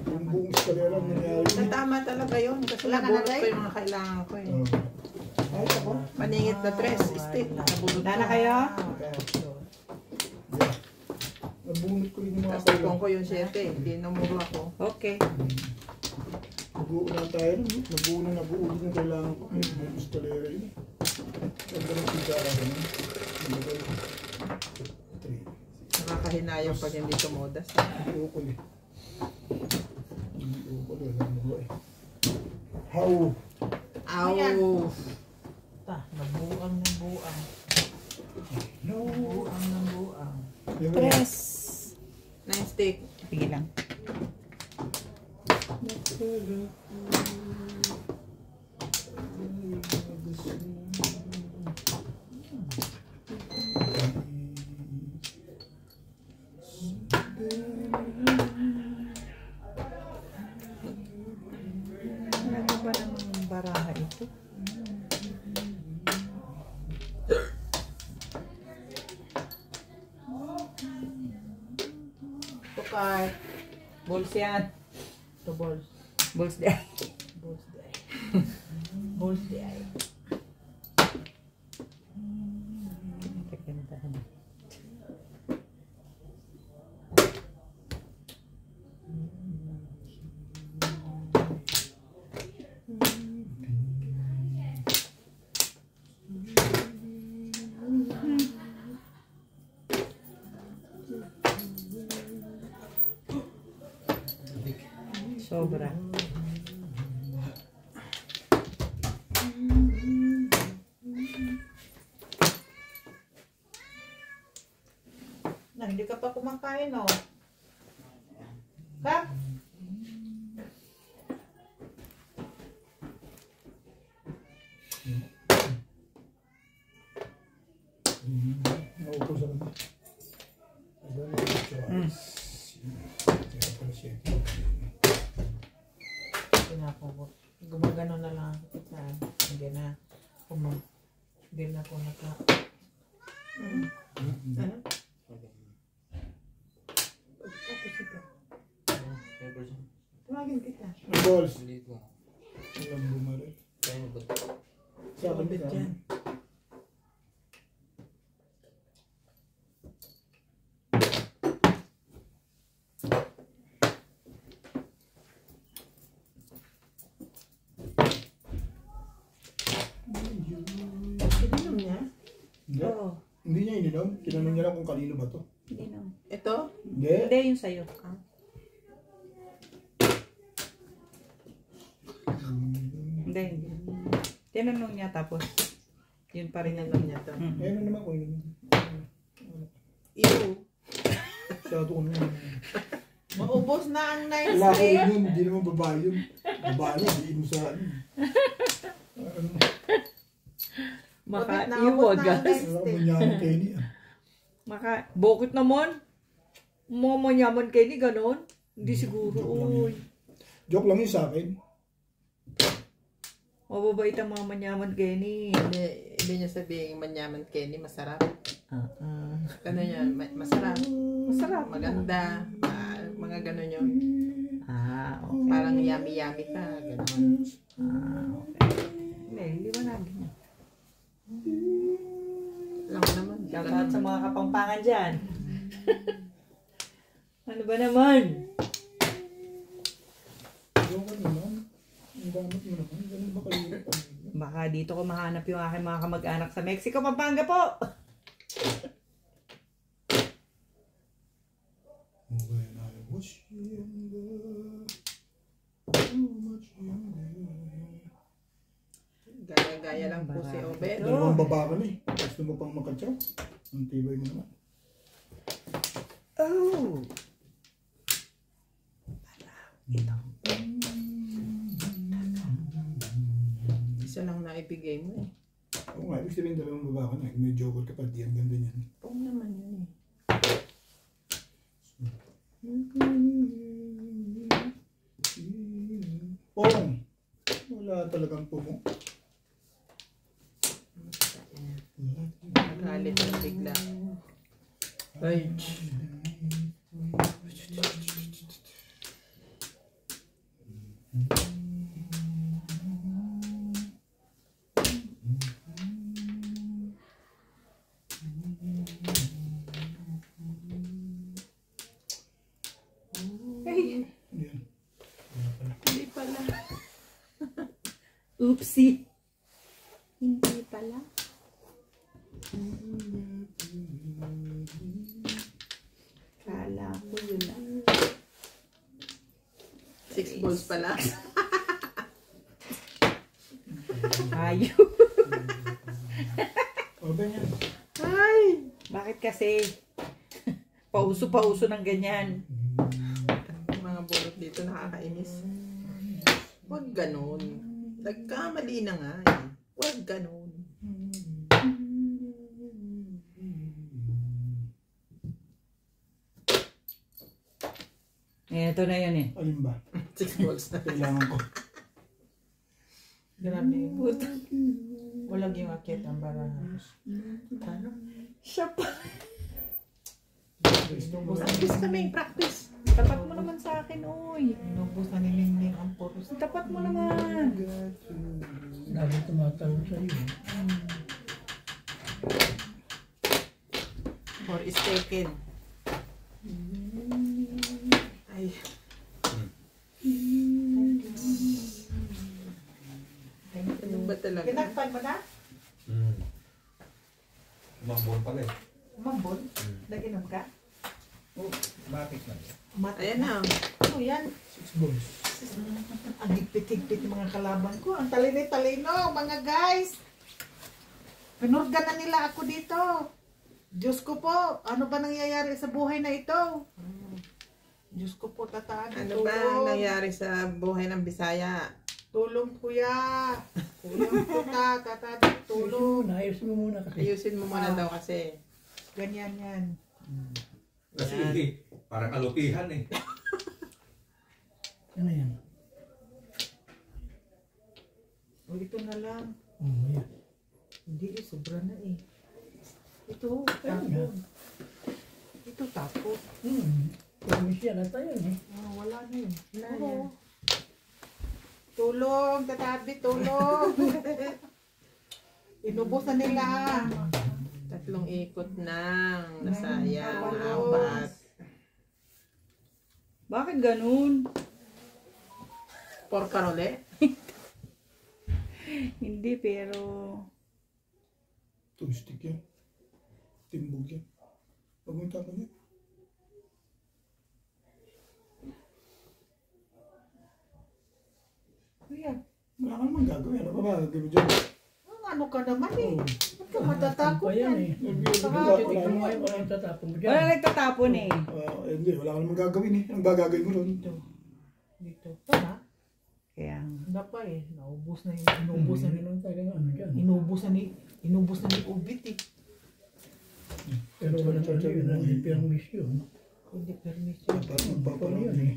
Yung buong eskalera nangyari. Tama talaga yun. Kasi Wala ka nabulot na, ko yung mga kailangan ko eh. Ay, ako. Maningit na dress, stick. Nabulot Wala na kayo? Nabunot ko rin yung mga Tapos tupong ko yung 7. Hindi namuro ako. Okay. Nabuo na tayo nun. Nabuo yung kailangan ko. Yung buong eskalera yun. Ganda ng pizarra ko nun. Nakakahinayang pag hindi tumodas. Hindi ukol eh. Hindi ukol eh. Nabuo eh. How? Ow! Nabuang. No. Nabuang. Press! 9 stick. Sige lang. Ano ba namang baraha ito? Tukay. Balls yan. Ito balls. Balls di ay. Balls di ay. Sobra. Na, hindi ka pa kumakain, oh. Kap? Naupo sa kanya. Ayan, choice. Kaya pala siya. Pinapabot. Gumagano na lang ako sa hindi na hindi na po naka. Ano? Tapos ito. Tumagin kita. Balls. Hindi ko. Walang bumaril. Kaya mo ba? Sa akin Bit ka. yan. Ininom niya? Hindi. Oo. Hindi niya ininom. Tinanong niya lang kung kanino ba to. Hindi no. Ito? Hindi. Hindi, yung sa'yo. Hindi, hindi. Tinanong niya tapos, yun pa rin Ininom niya to. Ayun na naman kung ininom. Ew. Masyado ko naman. Maubos na ang nice Wala ko cream. yun. Hindi naman babae yun. Babae yun. Hindi inom sa ano. Maka-iwag, guys. Wala ko manyaman kayo niya. Bakit naman? Mga manyaman kayo ni ganon? Hindi siguro. Joke lang yun. Uy. Joke lang yun sa akin. Mababait ang mga manyaman kayo ni. Hindi niya sabihin manyaman Kenny, masarap. Ano yan? Masarap. Masarap. Maganda. Mga gano'n yun. Okay. Parang yummy-yummy ka. Gano'n. Okay. Hindi, liwanagin niya. Alam mo naman. Shoutout sa mga kapampangan dyan. Ano ba naman? Joke ka naman. Ang damot mo naman. Ganun ba kayo? Baka dito ko mahanap yung aking mga kamag-anak sa Mexico, Pampanga po. When I was younger, so much younger. Gaya-gaya lang po si Obet. Dalawang baba ka na eh. Gusto mo pang makatsaw? Ang tibay mo naman. Oh. Isa lang naibigay mo eh. Oo nga, ibig sabihin dalawang baba ka na. May joker ka pa, di ang ganda niyan. Oo naman yun eh. Pong! Wala talagang pumo. Nagalit na bigla. Ay, Yan. hindi pala. Oopsie. Hindi pala. Kala ko yun na. 6 balls pala. Ayaw. O ba yan? Ay! Bakit kasi? Pauso-pauso ng ganyan. Mga bulot dito nakakainis. Huwag ganun. Nagkamali na nga eh. Huwag ganun. Ito na yun eh. Alin ba? 6 balls na. Kailangan ko. Grabe. Puta. Walang yung akit ang barahan. Ano? Siya pa. Practice kami, practice. Tapat mo naman sa akin, uy. Inubos na nilingning ang puros. Tapat mo naman. Lagi tumatawag sa'yo. Or is taken. Ay. Ano ba talaga? Pinakpan mo na? Umambon pala eh. Umambon? Nag-inom ka? Bakit na? Ayan na. Ano yan? 6 balls. Ang higpit-higpit mga kalaban ko. Ang talino-talino, mga guys. Pinurga na nila ako dito. Diyos ko po, ano ba nangyayari sa buhay na ito? Diyos ko po, tataan. Ano ba ang nangyari sa buhay ng Bisaya? Tulong kuya. Tulong po tataan. Tulong. Ayusin mo muna kasi. Ayusin mo muna daw kasi. Ganyan yan. Kasi parang alupihan eh. Ano yan? O ito na lang. Yan. Hindi sobra na eh. Ito, Ayun tapon. Ito tapon. Promise yan at tayo eh. Wala na yun. Wala Oo. yan. Tulong, tatabi, tulong. Inubos na nila. 3 ikot ng nasayang. Papalos. 4. Bakit ganun? Por karole? Hindi, pero... Stick yan. Timbog yan. Huwag mong tapon yan. Kuya, Wala ka naman gagawin. Ano ba magagawin dyan? ano ka naman eh. Ba't ka matatakot Pa yan yan? eh. Wala Ikaw mo naman. ay walang tatapon mo dyan. Wala nagtatapon eh. Hindi, wala ka naman gagawin eh. Anong gagawin mo ron? Dito. Tama. Kaya, Wala pa eh. Naubos na yun. Inubos na ni Ano talagang ano dyan. Inubos na ni Ubit eh. Pero wala pa yun. Hindi permission. Hindi permission. Parang Ano magpapalo yun eh.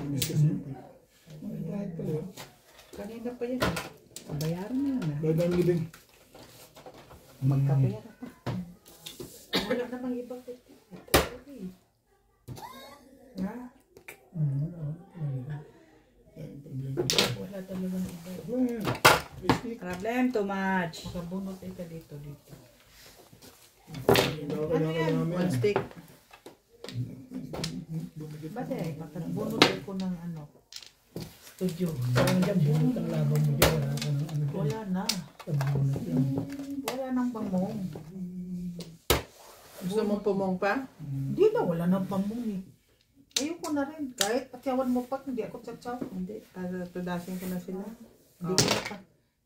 Miss kasi yun. Ay, bakit pala yun? Kanina pa yan. bayaran na yun ah. Dahil dami libing. Magkapera pa. Wala namang ibang ha? Wala talagang iba. Well, stick. Problem too much. Makabunot ka dito. Ano yan? 1 stick. Ba't eh? Makabunot ko ng ano? Studio. Parang dyan, bunot ang laban mo dyan. Wala ka ng ano dyan. Wala na. Bunot yan. Wala nang pamong. Gusto mong pumong pa? Hindi na, wala nang pamong eh. Ayoko na rin. Kahit atyawan mo pa, hindi ako tsatsaw. Hindi. Tudasin ko na sila. Hindi ko na pa.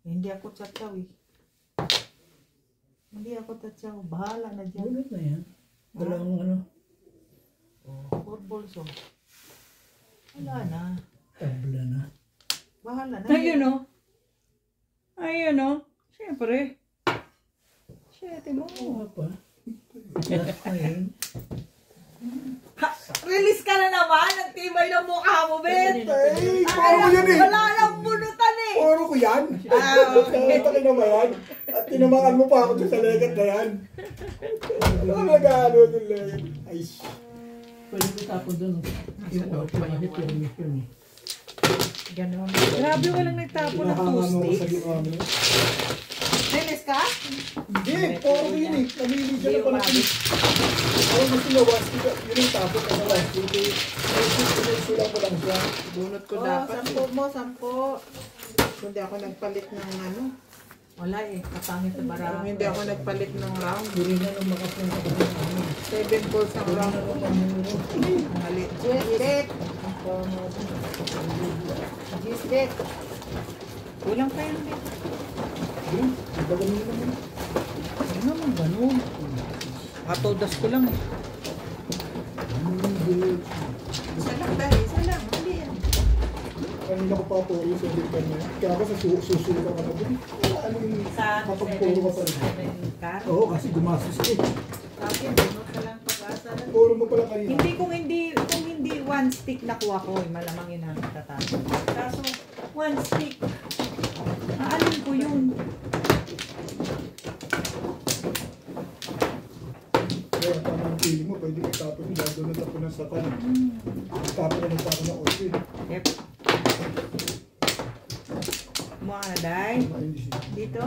Hindi ako tsatsaw eh. Hindi ako tsatsaw. Bahala na dyan. Bunot na yan. Dalawang ano. 4 balls oh. Wala na. Tabla na. Bahala na. Ayun o. Ayun o. Siyempre. Siyete mo. Oo pa. Last na yun. Ha, release ka na naman. Ang tibay ng mukha mo, Bet. Ay, puro ko yan eh. Wala nang bunutan eh. Puro ko yan. Taki na ba yan? At tinamaan mo pa ako dun sa legat na yan. Ano ka nag-ano dun legat? Ay, Pwede ko tapon doon. Yung auto kasi permission eh. Ganon. Grabe, walang nagtapon ng nakakano ko sa toothpick. ginawa mo. Release ka? Hindi, puro ko yun eh. Namili siya na pala. Ako gusto na wastik. Yun yung tapos na na wastik. Sulang ko lang siya. Bunot ko Oh, dapat. 10 mo, 10. Hindi ako nagpalit ng ano. Wala eh, katangit sa barako. Kung hindi ako nagpalit ng round. Hindi na lang makasin ka pa ng 7 balls ang round. Mali. Gisdet! Gisdet! Kulang pa yan, Bet. Yun, ibagan mo naman. Ano naman ganun? Katodas ko lang eh. Isa lang dahil. Isa lang. Mali yan. Kanina ko pa puro sa lipan niya. Kaya ako sa susuka ka na dun. Ano yung kapagpuro ka pa rin. Car. Oo, kasi gumastos ka eh. Akin, bunot ka lang pag-asa. Puro mo pala kanina. Hindi kung hindi one stick nakuha ko, eh, malamang yun ang tatapon. Kaso, one stick. Aalin ko yun. Kaya tama ang feeling mo, pwede may tapon yung gagawin na tapon ng satan. Tapon na ng tapon ng oil. Yep. Kumuha ka na, Day. Dito?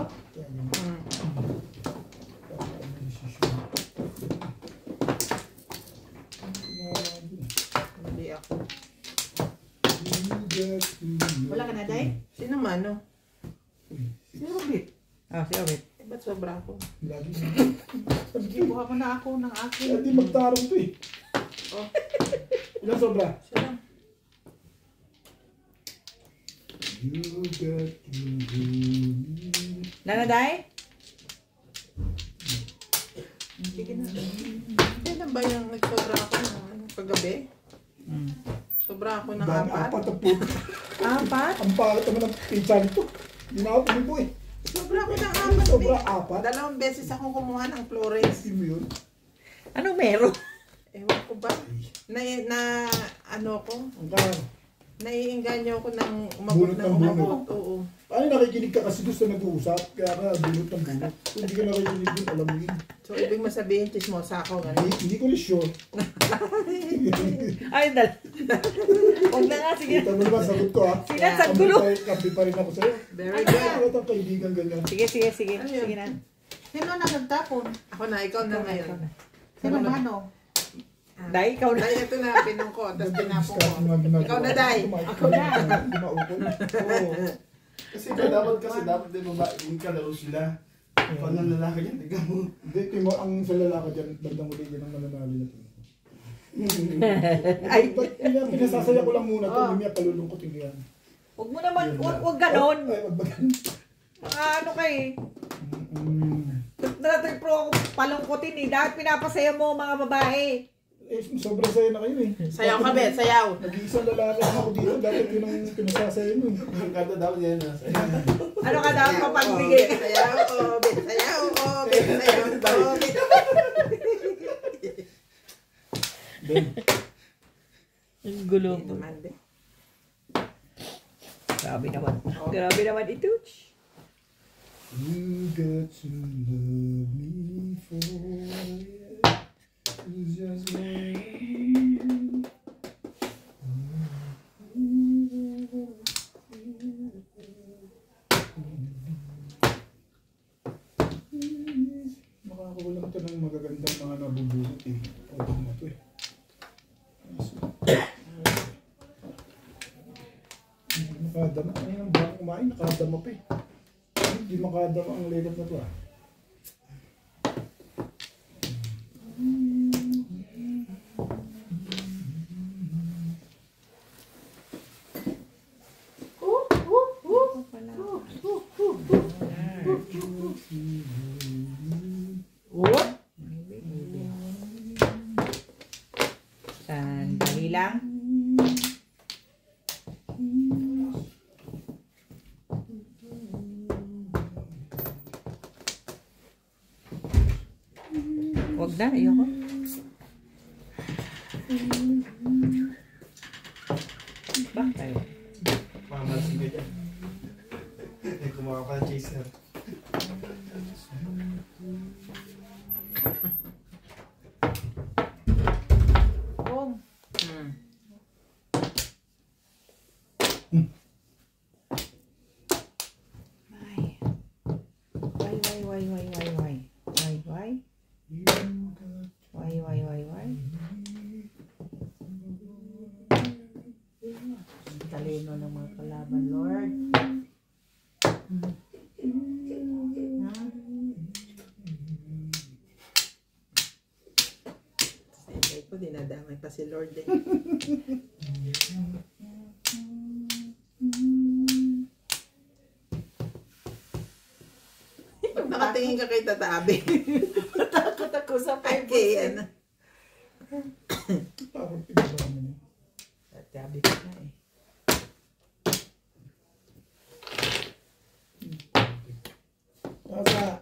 Mali ako. Wala ka na, Day? Sino man, no? Si Rubit. Ah, si Awit. Ba't sobra ako? Lagi Kuha mo na ako ng akin. Hindi magtarong to eh. Oh, Ilan sobra? Siya lang. You got to do. Nanaday? Sige na. Kailan ba yung nagsobra ako ng kagabi? Sobra ako ng Dami, 4. apat ang puto. Apat? Ang pangit naman ang pizza nito. Hindi na ako tumibo eh. Sobra ako ng 4. Sobra 4. 2 beses ako kumuha ng Flores. Hindi mo yun. Anong meron? Ewan ko ba? Na ano ko? Ang kaya. Naiinganyo ako ng umabot Bunot ng ng bunot. umabot. Oo. Ay, nakikinig ka kasi doon sa nag-uusap. Kaya ka bunot ng bunot. Kung hindi ka nakikinig doon, alam mo yun. So, ibig masabihin, chismosa ako. Ganun. Hindi ko rin sure. Ay, huwag na nga, sige. Kita mo naman, sagot ko ha. Sinasag gulo. Kampi pa rin ako sa'yo. Very good. Bakit ang kaibigan ganyan? Sige, sige, sige. Ano yun? Sige na. Sino na nagtapon? Ako na, ikaw na ngayon. Sino mano? Day, ikaw na. Dahil ito na, pinong ko, tapos tinapong ko. Ikaw na, Day. Ako na. Hindi maukol. Oo. Kasi dapat din yung kalaro sila. Kung anong lalaki yan, tignan mo. Hindi, Timo, ang sa lalaki dyan, bandang uli dyan ang mananalo na Timo. Ay, Pinasasaya ko lang muna ito, hindi niya palulungkotin ko yan. huwag mo naman, huwag ganon. Ay, wag ba ganun? Mga ano kayo Dati pro palungkotin eh. Dahil pinapasaya mo mga babae. Eh, sobrang saya na kayo eh. Sayaw ka, Bet, sayaw. Nag-iisang lalaki ako dito, dati yun ang pinasasaya mo eh. Ang kanta dapat yan. Ano ka dapat papagbigay? Sayaw, oh, Bet, sayaw, oh, Bet, sayaw, oh, Bet. Ben, Ang gulo Hindi naman, Bet. Grabe naman. Grabe naman ito. you got to love me for it. It's just makakakulang ito ng magagandang mga nabubulot eh. Pwede mo ito eh. Hindi makadama. Ayun ang baka kumain, nakadama pa eh. Hindi makadama ang legat na ito ah. Sandali lang. Wag na, ayoko. Bakit? Mamalasing ka dyan. Kumawa ka ng chaser. Kung. Talino ng mga kalaban, Lord. Siyempre ko, dinadamay pa si Lord eh. Nakatingin ka kay Tatabi. Takot ako sa Ay, kay ano. Parang pinagawa mo niya. Tatabi ka na eh.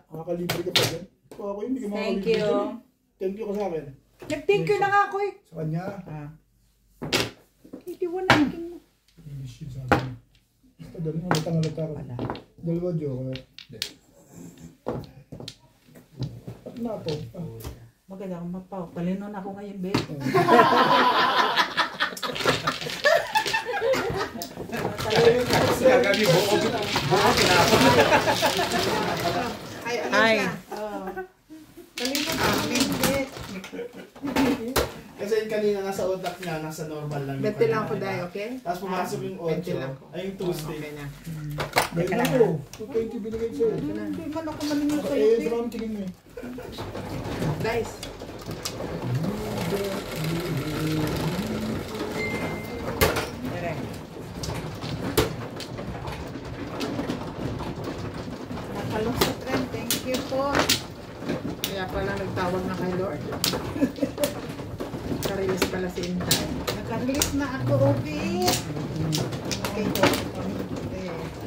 Makakalibre ka pa dyan. Kung ako hindi ka Thank makakalibre you. dyan eh. Thank you ka sa akin. Nag-thank you na nga ako eh. Sa kanya. Hindi mo na mo. English yun sa akin. Basta doon, halata ka. Wala. Dalawa joke. At na po. Maganda akong mapaw. Talino na ako ngayon, babe. Kagabi buo tinapon. Ay, ano Ay. siya? Talino na ako ngayon, babe. Kasi yung kanina nasa utak niya, nasa normal lang. yung Bente lang kanina. ko dahil, okay? Tapos pumasok yung 8. Bente lang ko. Ay, yung Tuesday. Okay na. Ayun ako. 220 binigay sa'yo. Hindi man ako maningin sa'yo, Eh, babe. saan tingin mo eh. Guys, Naka-release pala si Intan. Naka-release na ako, Obi. Okay.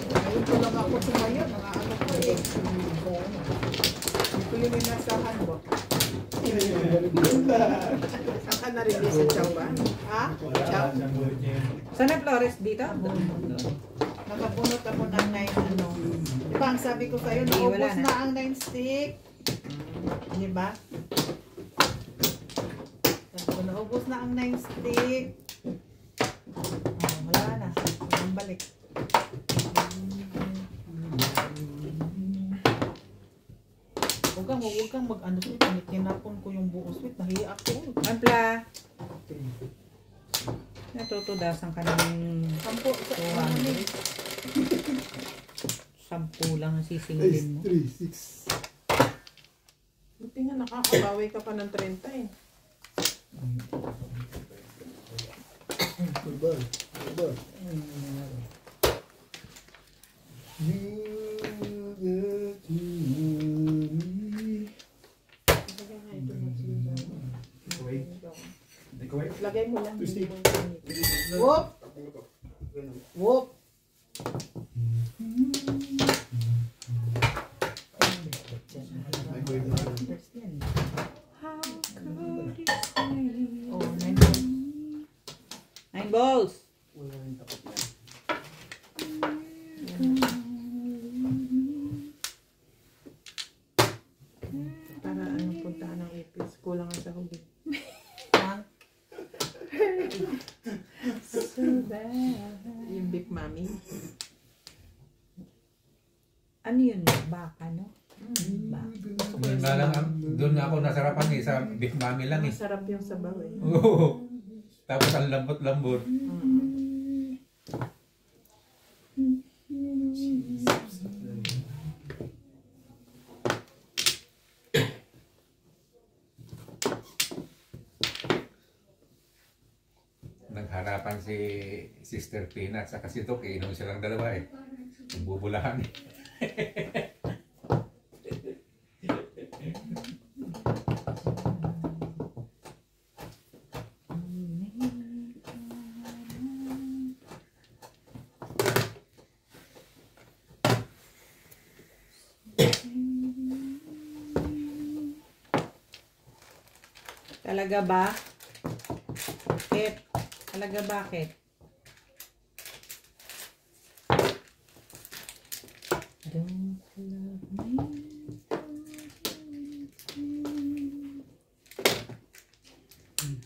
Ngayon ko lang ako sumayo. Nakaano ko eh. Hindi ko yung inasahan mo. Saan ka na-release sa Chow ba? Ha? Chow? Sana Flores dito? Nakabunot ako ng 9 ano. Diba ang sabi ko sa'yo, Hindi, wala naubos na. na ang 9 stick. Diba? Sabi ko, naubos na ang 9 stick. Oh, wala na. Ang balik. Huwag kang mag-ano sweet. Tinapon ko yung buo sweet. Nahiya ako. Ampla. Natutudasan ka ng 200. 10 lang ang sisingilin mo. 3, 6. Buti nga nakakabawi ka pa ng 30 eh. Diba? Diba? Lagay mo lang. Whoop! Whoop! Oh, 9 balls. Para ano puntahan ng ipis. Kulang ang sahog. Yung Big Mami. Ano yun? Baka, no? Baka. Doon nga ako nasarapan eh, sa Big Mami lang eh. Masarap yung sabaw eh. Oo. Tapos ang lambot-lambot. Nagharapan si Sister Pina at saka si Tok, inom silang dalawa eh. Bubulahan eh. Talaga ba? Bakit? Talaga bakit? Don't love me.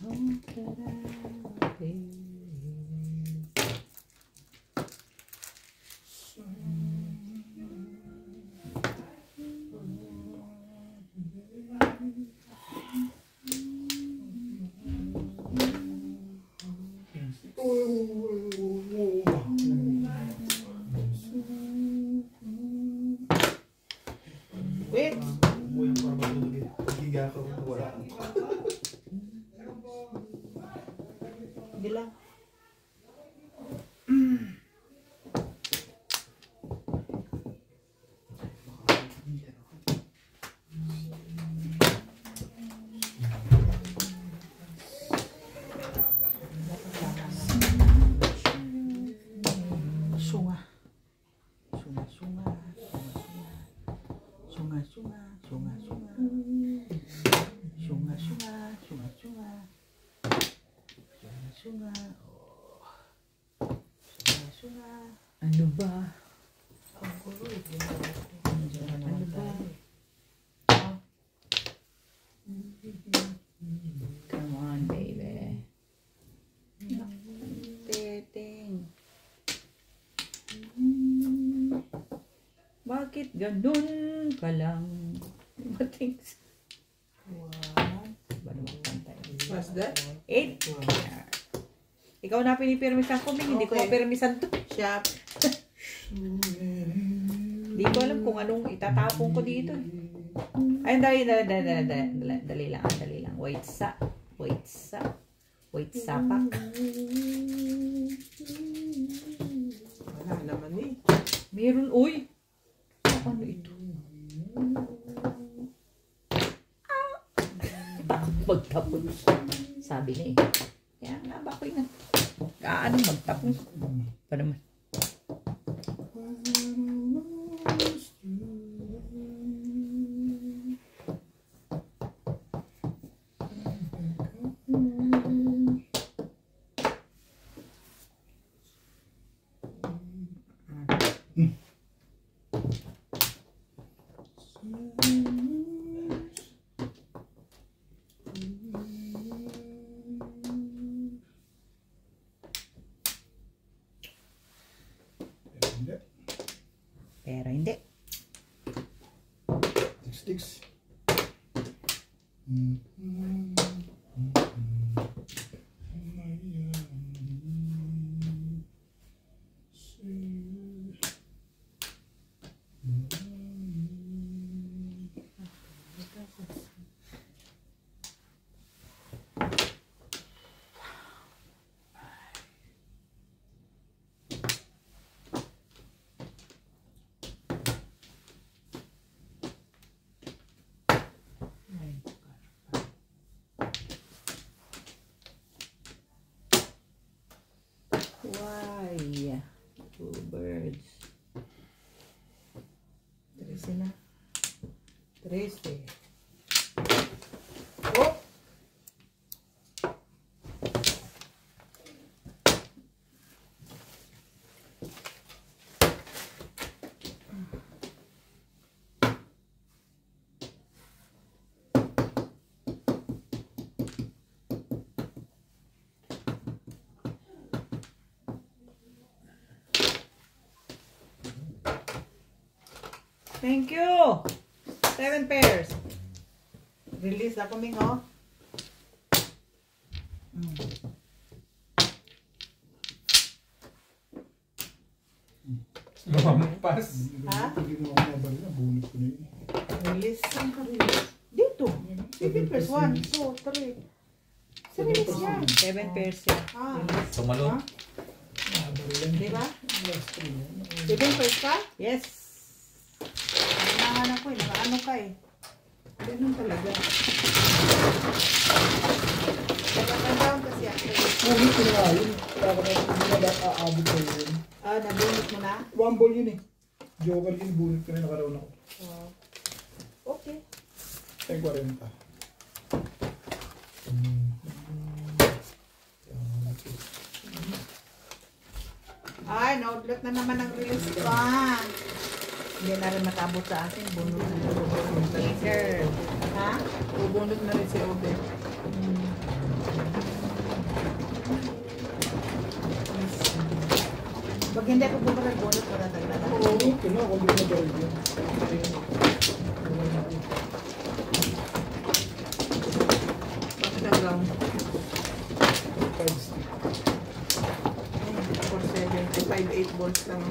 Hope that I'll be. wait! Hindi lang. Sunga. Sunga, sunga. Sunga, sunga. Sunga, sunga. Sunga, sunga. Sunga, sunga. Sunga, sunga. Oh. Sunga, sunga. Ano ba? Ang gulo eh. Ano ba? Come on, baby. Teteng. Bakit ganun ka lang? Mating. Ba naman pantay? What's that? 8. Ikaw na pinipirmisan ko, Ming. Hindi ko Okay. mapirmisan to. Shop. Hindi ko alam kung anong itatapon ko dito. Ay, dali lang. Wait sapak. Wala naman eh. Meron, uy! Ano ito? Sabi niya eh. Kaya nga ba ako yun? Ano magtapos? Pa naman. Pero hindi. Sticks. Why? 2 birds. 13 na. 13. Oh! Thank you. 7 pairs. Release ako, Ming, oh. Lumampas. Ha? Hindi mo ako nabali na, bunot ko na yun. Release. Saan ka release? Dito. 7 pairs. 1, 2, 3. Sa release yan. 7 pairs yan. Ah. Tumalo. Diba? 7 pairs ka? Yes. Kailangan ako eh. Nakaano ka eh. Ganun talaga. Nagkakandaan kasi ako. Bunot ko na nga yun. Kaya ko na aabot ko yun. Ah, nabunot mo na? 1 ball yun eh. Joker yun, bunot ko na nakaroon ako. Okay. Ay, 40. Ay, na-outlet na naman ang release ko. Hindi na rin matabot sa akin. Bunot na rin. Later. Ha? Bubunot na rin si Obe. Pag hindi ako bumalik-bunot, wala talaga. Bunot ko na, kung hindi na gawin yun. Bakit ang round? 5 stick. 4, 7, 5, 8 balls lang.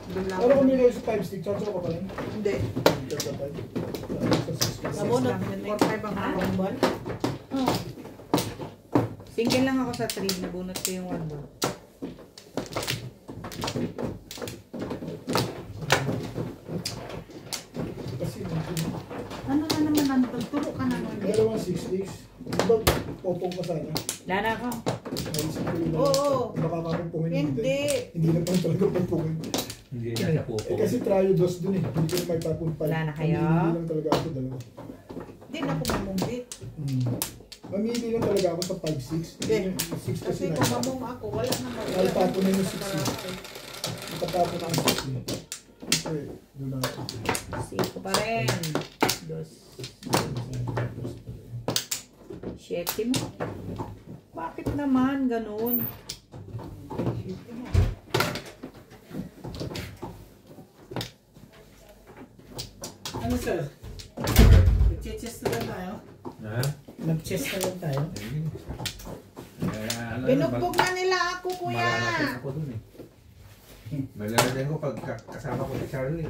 Doon lang. Ano kung nilagay sa 5 stick? Chacho ka pa rin? Hindi. Sa 5. Nabunot. 4, 5 ang round ball. Oh. Single lang ako sa 3. Nabunot ko yung 1 ball. Kasi Ano na naman ang turo ka na nun eh. dalawang 6 sticks. Di ba popong ka sana? Wala na ako. Naisip ko yun. Oo. Baka kakumpungin. Hindi. Hindi na pang talaga popongin. Hindi na siya pupo. Kasi tryo dos dun eh. Hindi ko na may tapon pa. Wala na kayo? Mamili lang talaga ako dalawa. Hindi na ako mamumbit. Mamili lang talaga ako sa 5-6. Hindi. 6 kasi Kasi na. kung mamong ako, wala naman. Nakatapon na yung 6 eh. Nakatapon na ang 6 eh. Okay, doon na ako. 5 pa rin. 2. 7 mo. Bakit naman ganun? Ano sir? Nag-chess na lang tayo? Ha? Nag-chess na lang tayo? Binugbog na nila ako, kuya. Malalapit ako dun eh. Malalapit ko pag kasama ko si Charlie.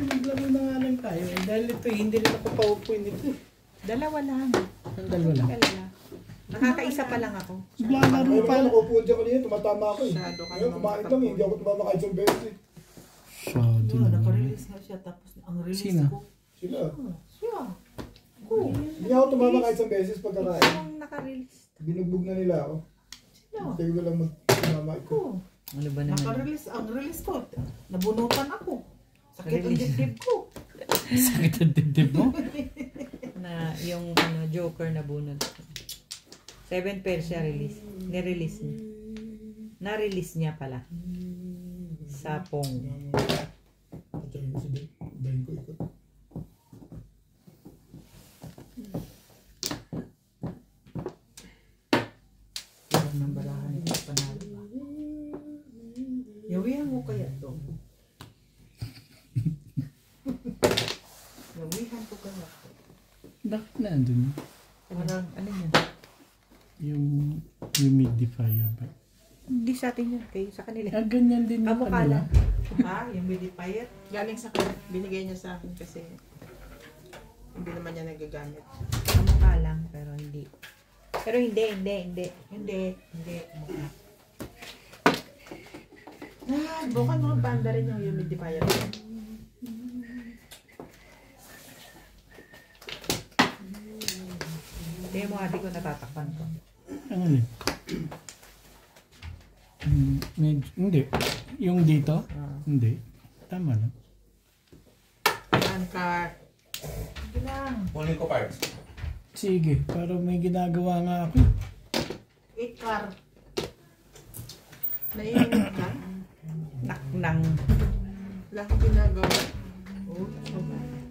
Naglaro na nga lang tayo. Dahil ito, hindi rin ako paupuin nito. Dalawa lang. Ang dalawa lang. Dalawa. Nakakaisa pa lang ako. Naglalaro Ay, pa. naman, nakupo dyan kanina, tumatama ako eh. Masyado ka Ngayon, naman kumain lang eh. Hindi ako tumama kahit isang beses eh. Masyado Naka-release na siya. Tapos ang release Sino? ko. Sila. Siya. Ko. Hindi ako tumama kahit isang beses pagkakain. Ang naka-release. Binugbog na nila ako. No. Hindi ko lang tumama ko. Ko. Ano ba naman? Naka-release. Ang release ko. Nabunutan ako. Sakit ang dibdib ko. Sakit ang dibdib mo? Na yung Joker na bunod. 7 pairs siya release. Ni-release niya. Na-release niya pala. Sa Pong. Patayin mo si Bayin ko ikot. Parang nang balahan ito panalo ba? Yawihan mo kaya to. Yawihan ko kaya to. Bakit nandun? Parang ano yan? Yung humidifier ba? Hindi sa atin yan. Kayo sa kanila. Ah, ganyan din yung Kamukha lang. Ha? Yung humidifier? Galing sa kanya. Binigay niya sa akin kasi hindi naman niya nagagamit. Kamukha lang. Pero hindi. Pero hindi. Hindi. Mukha. Bukan mga banda rin yung humidifier. Ito yung mga ate ko natatakpan ko. Ano yun? Hindi. Yung dito? Hindi. Tama lang. Car. Sige lang. Kunin ko parts. Sige, parang may ginagawa nga ako. 8 car. Naiinit ka? Naknang. Wala kang ginagawa. Oh,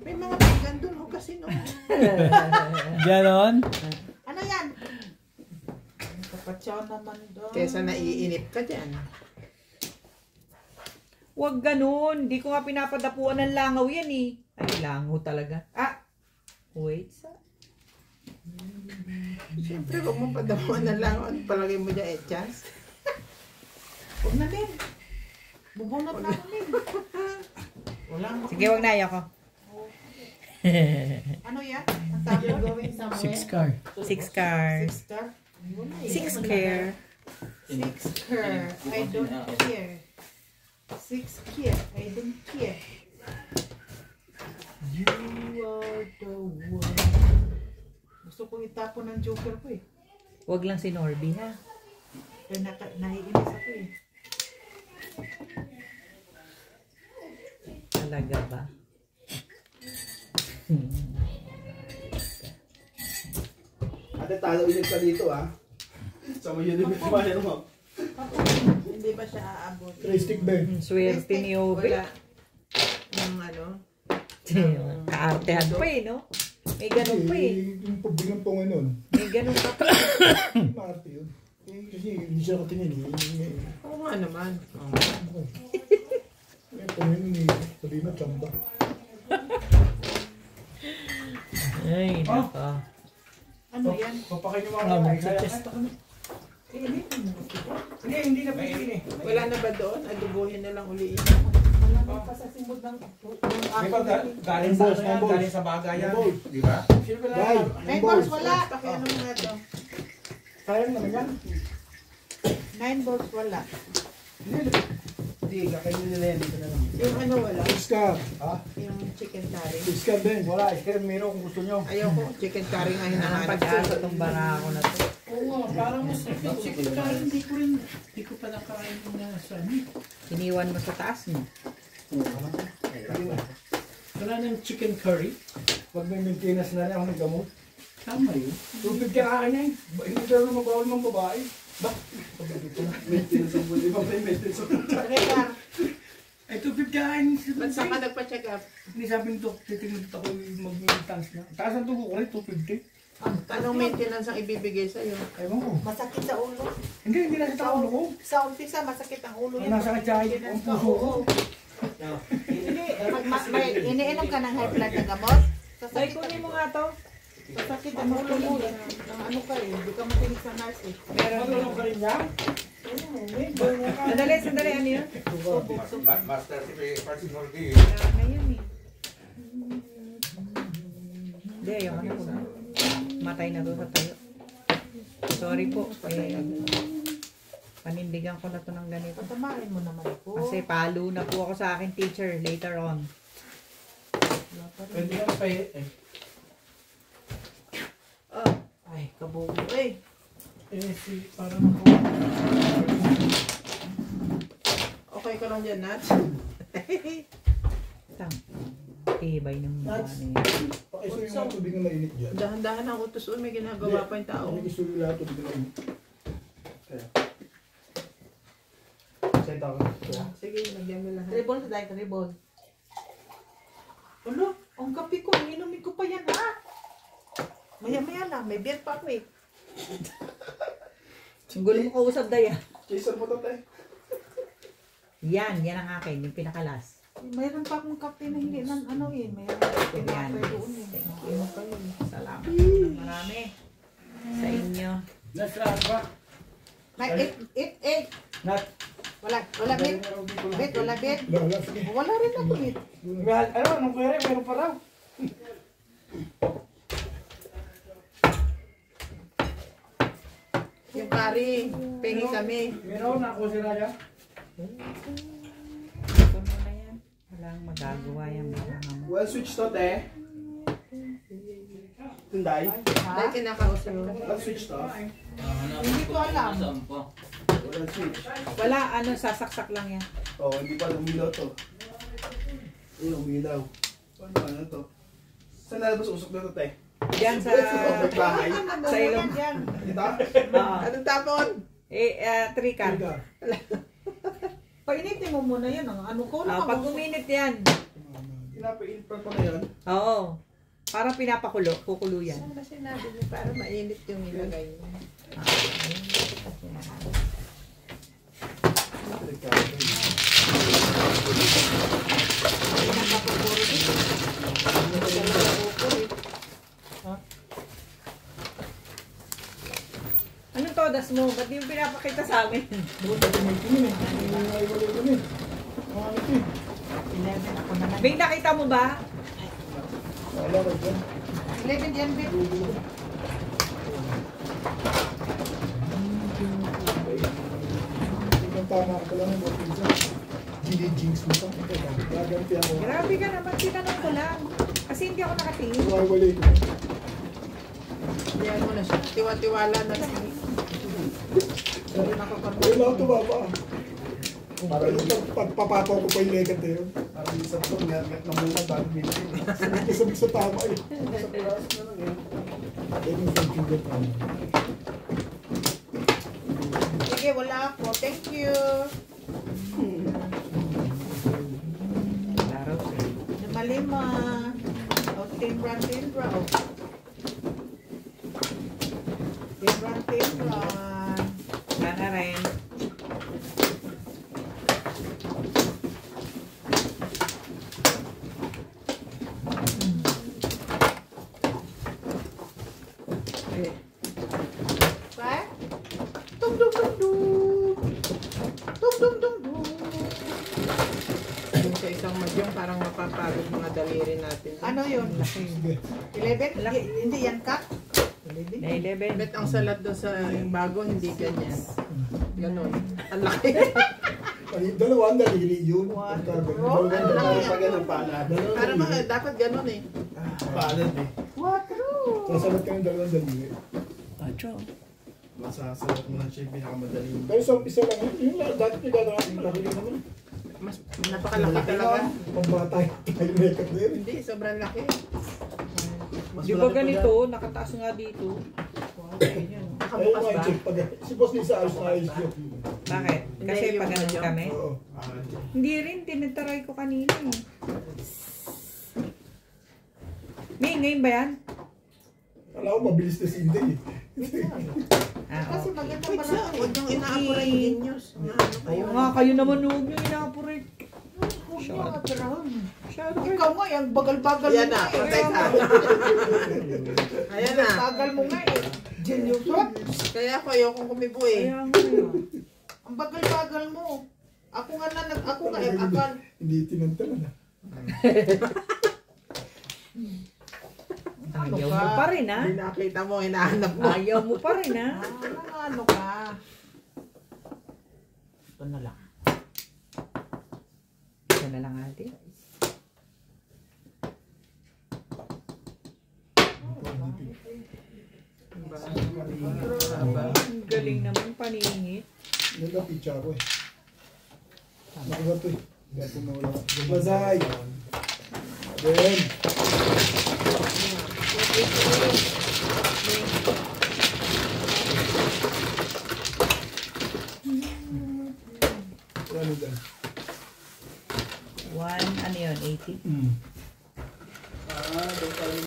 may mga pinggan dun ho kasi no. Ganon? Ano yan? Kapatsaw naman doon. Kesa naiinip ka dyan. Huwag ganun. Di ko nga pinapadapuan ng langaw yan eh. Ay, langaw talaga. Ah! Wait sa... Siyempre, huwag mo padamuan na lang. Ano palagay mo dyan, chance? Huwag na din. Bubunot na kami. Wala mo. Sige, wag na ayoko. Ano yan? Ang sabi mo? 6 car. 6 cars. 6 car? 6 care. 6 car. I don't care. 6 care. I don't care. You are the one. Gusto kong itapon ng Joker ko eh. Wag lang si Norby ha. Kaya naiinis ako eh. Talaga ba? Ate, talo ulit ka dito ah. Sa mga humidifier mo. Hindi ba siya aabot? Tristic ba? Swerte ni Obe. Wala. Yung ano? Kaartehan pa eh, no? May ganun pa eh. Yung pabilang po ngayon. May ganun pa pa. Maarte yun. Kasi hindi siya katingin eh. Oo nga naman. Tingin eh. Sabi na, tsamba. Ay, naka. Ano yan? Papakain yung mga Lamang sa chest. Hindi na pwede eh. Wala na ba doon? Adubuhin na lang uliin. Wala na pa sa simod ng... Di ba galing sa ano yan? Galing sa bagayan. Di ba? Dahil, Nine balls wala. Pakiano nga to. sayang naman yan. 9 balls wala. Hindi, kakainin nila yan. Dito na lang. Yung ano wala? Iskar. Ha? Yung chicken curry. Iskar din. Wala, iskar meron kung gusto nyo. Ayoko, chicken curry nga Ang hinahanap pag-asa ko. itong barako na to. Oo nga, parang mas chicken curry. Hindi ko pa nakain na sa ano. Iniwan mo sa taas mo. Wala ng chicken curry. Pag may maintenance na niya, ako ng gamot. Tama yun. Tupid ka kakain eh. Hindi ka naman bawal ng babae. Maintenance ang buti. Maintenance ang buti. Regar. Ay, tupid ka kakain. Ba't saan ka nagpa-check up? Hindi sabi nito, titingin ako mag-maintenance na. Taas ang tubo ko rin, 250. Anong maintenance ang ibibigay sa'yo? Ewan ko. Masakit sa ulo. Hindi nasa tao ko. Sa umpisa, masakit ang ulo Ang nasa katsahay, ang puso ko. Hindi. May iniinom ka ng high blood na gamot? Ay, Sasakit kunin mo nga to. Sasakit ang ulo mo. Nang ano ka eh. Hindi ka matinig sa nurse eh. Meron ka rin niya? Sandali, ano yun? Master si Parsi Norby. Kaya yun eh. Hindi, ayoko na po. Matay na to sa tayo. Sorry po. Panindigan ko na to ng ganito. Patamarin mo naman ako. Kasi palo na po ako sa akin teacher later on. Pwede ka pa eh. Ay, kabugo eh. Para makuha. Okay ka lang dyan, Nat? Ibay ng mga Nats. ano yan. Pakisuyo yung tubig na mainit dyan. Dahan-dahan ang utos. May ginagawa pa yung tao. Pakisuyo lahat tubig na mainit. Sa'yo tao. Sige, lagyan mo lahat. Tribol sa dahil, tribol. Ulo, ang kape ko, inumin ko pa yan ha. Maya-maya lang, may beer pa ako eh. Ang gulo mo kausap, Daya. Chaser mo to, te. Yan ang akin, yung pinakalas. Mayroon pa akong kape na hindi nan ano eh. Mayroon pa Yan. pinapay doon eh. Thank you. Salamat ng marami sa inyo. Nasa ba? Eight. Nat. Wala bet. Bet, wala bet. Wala, sige. Wala rin ako bet. Ano, nung pwede, meron pa raw. Yung pari, pengi kami. Meron ako si Raja. Ito mo na yan. Walang magagawa yan. Well, switch to, te. Tinday. Dahil kinakausap mo. Well, switch to. Hindi ko alam. Well, switch. Wala, sasaksak lang yan. Oh, hindi pa umilaw to. Ayun, umilaw. Ano to? Saan nalabas usok na to, te? Diyan sa bahay. sa ilong. Ito? Oo. Anong tapon? 3 car. Painitin mo muna yan. Ano ko na Pag uminit yan. Pinapainit pa na yan. Oo. Parang pinapakulo. Kukulo yan. Ano ba sinabi niyo? Para mainit yung nilagay niyo. Anong todas mo? Ba't yung pinapakita sa amin? Doon sa may tingin eh. Ay, wala yun eh. Mga ito eh. 11 ako na lang. Bing, nakita mo ba? Wala ka dyan. 11 yan bet. Hindi kang tama ka lang yung pizza. Jinx mo pa. Gaganti ako. Grabe ka naman. Tinanong ko lang. Kasi hindi ako nakatingin. Wala ko. Yan mo na siya. Tiwa-tiwala na siya. Wala ako tumama. Para yung pagpapato ko pa yung legat eh. Parang yung sa to, ngat na muna bago bilhin. Sabik sa tama eh. Sa class na lang eh. Ayun yung thank you God. Sige, wala ako. Thank you. Laro siya. Lima. O, timbran. Timbran. Sana rin. Ba? Tung. Yung sa isang madyong parang mapapagod mga daliri natin. Ano yun? 11? Hindi yan cut? Na 11. Bet ang salat doon sa yung bago, hindi ganyan. Ganon. Ang laki. Dalawang daliri yun. Dalawang daliri pa ganun paalad. Para mga, dapat ganon eh. Paalad eh. Sasalat ka ng dalawang daliri. Masasalat mo na siya yung pinakamadaling. Pero sa umpisa lang yun. Yung dati pinagagawa natin laki yun naman. Mas napakalaki talaga. Pang bata yung makeup na yun. Hindi, sobrang laki. Di ba ganito? Nakataas nga dito. Ayun Nakabukas nga ba? i-check pag si boss Lisa ayos na ayos yun. Bakit? Kasi Hindi, pag yung ganun medyo- kami. Oo. Hindi rin, tinataray ko kanina eh. May, ngayon ba yan? Alam ko mabilis na si Inday eh. Kasi maganda Wait, pala. siya, huwag niyong inaapura yung genius. Ayun nga, kayo naman huwag nyo inaporate. Ikaw nga, yung bagal-bagal Yan mo na, nga eh. patay ka. Ayan na. Bagal mo nga eh. Genius. Kaya ako ayokong kumibo eh. Kaya nga yun. Ang bagal-bagal mo. Ako nga akal. Hindi tinantalan na. Ayaw mo pa rin ha? Hindi nakita mo, hinahanap mo. Ayaw mo pa rin ha? Ano ka? Ito na lang. Ito na lang ate. Ang galing naman paningit. Nagka-pizza ako eh. Nakuha to eh. Kaya tumula. Bazay! Then, ano din? 1, ano yun, 80? Hmm. Doon pala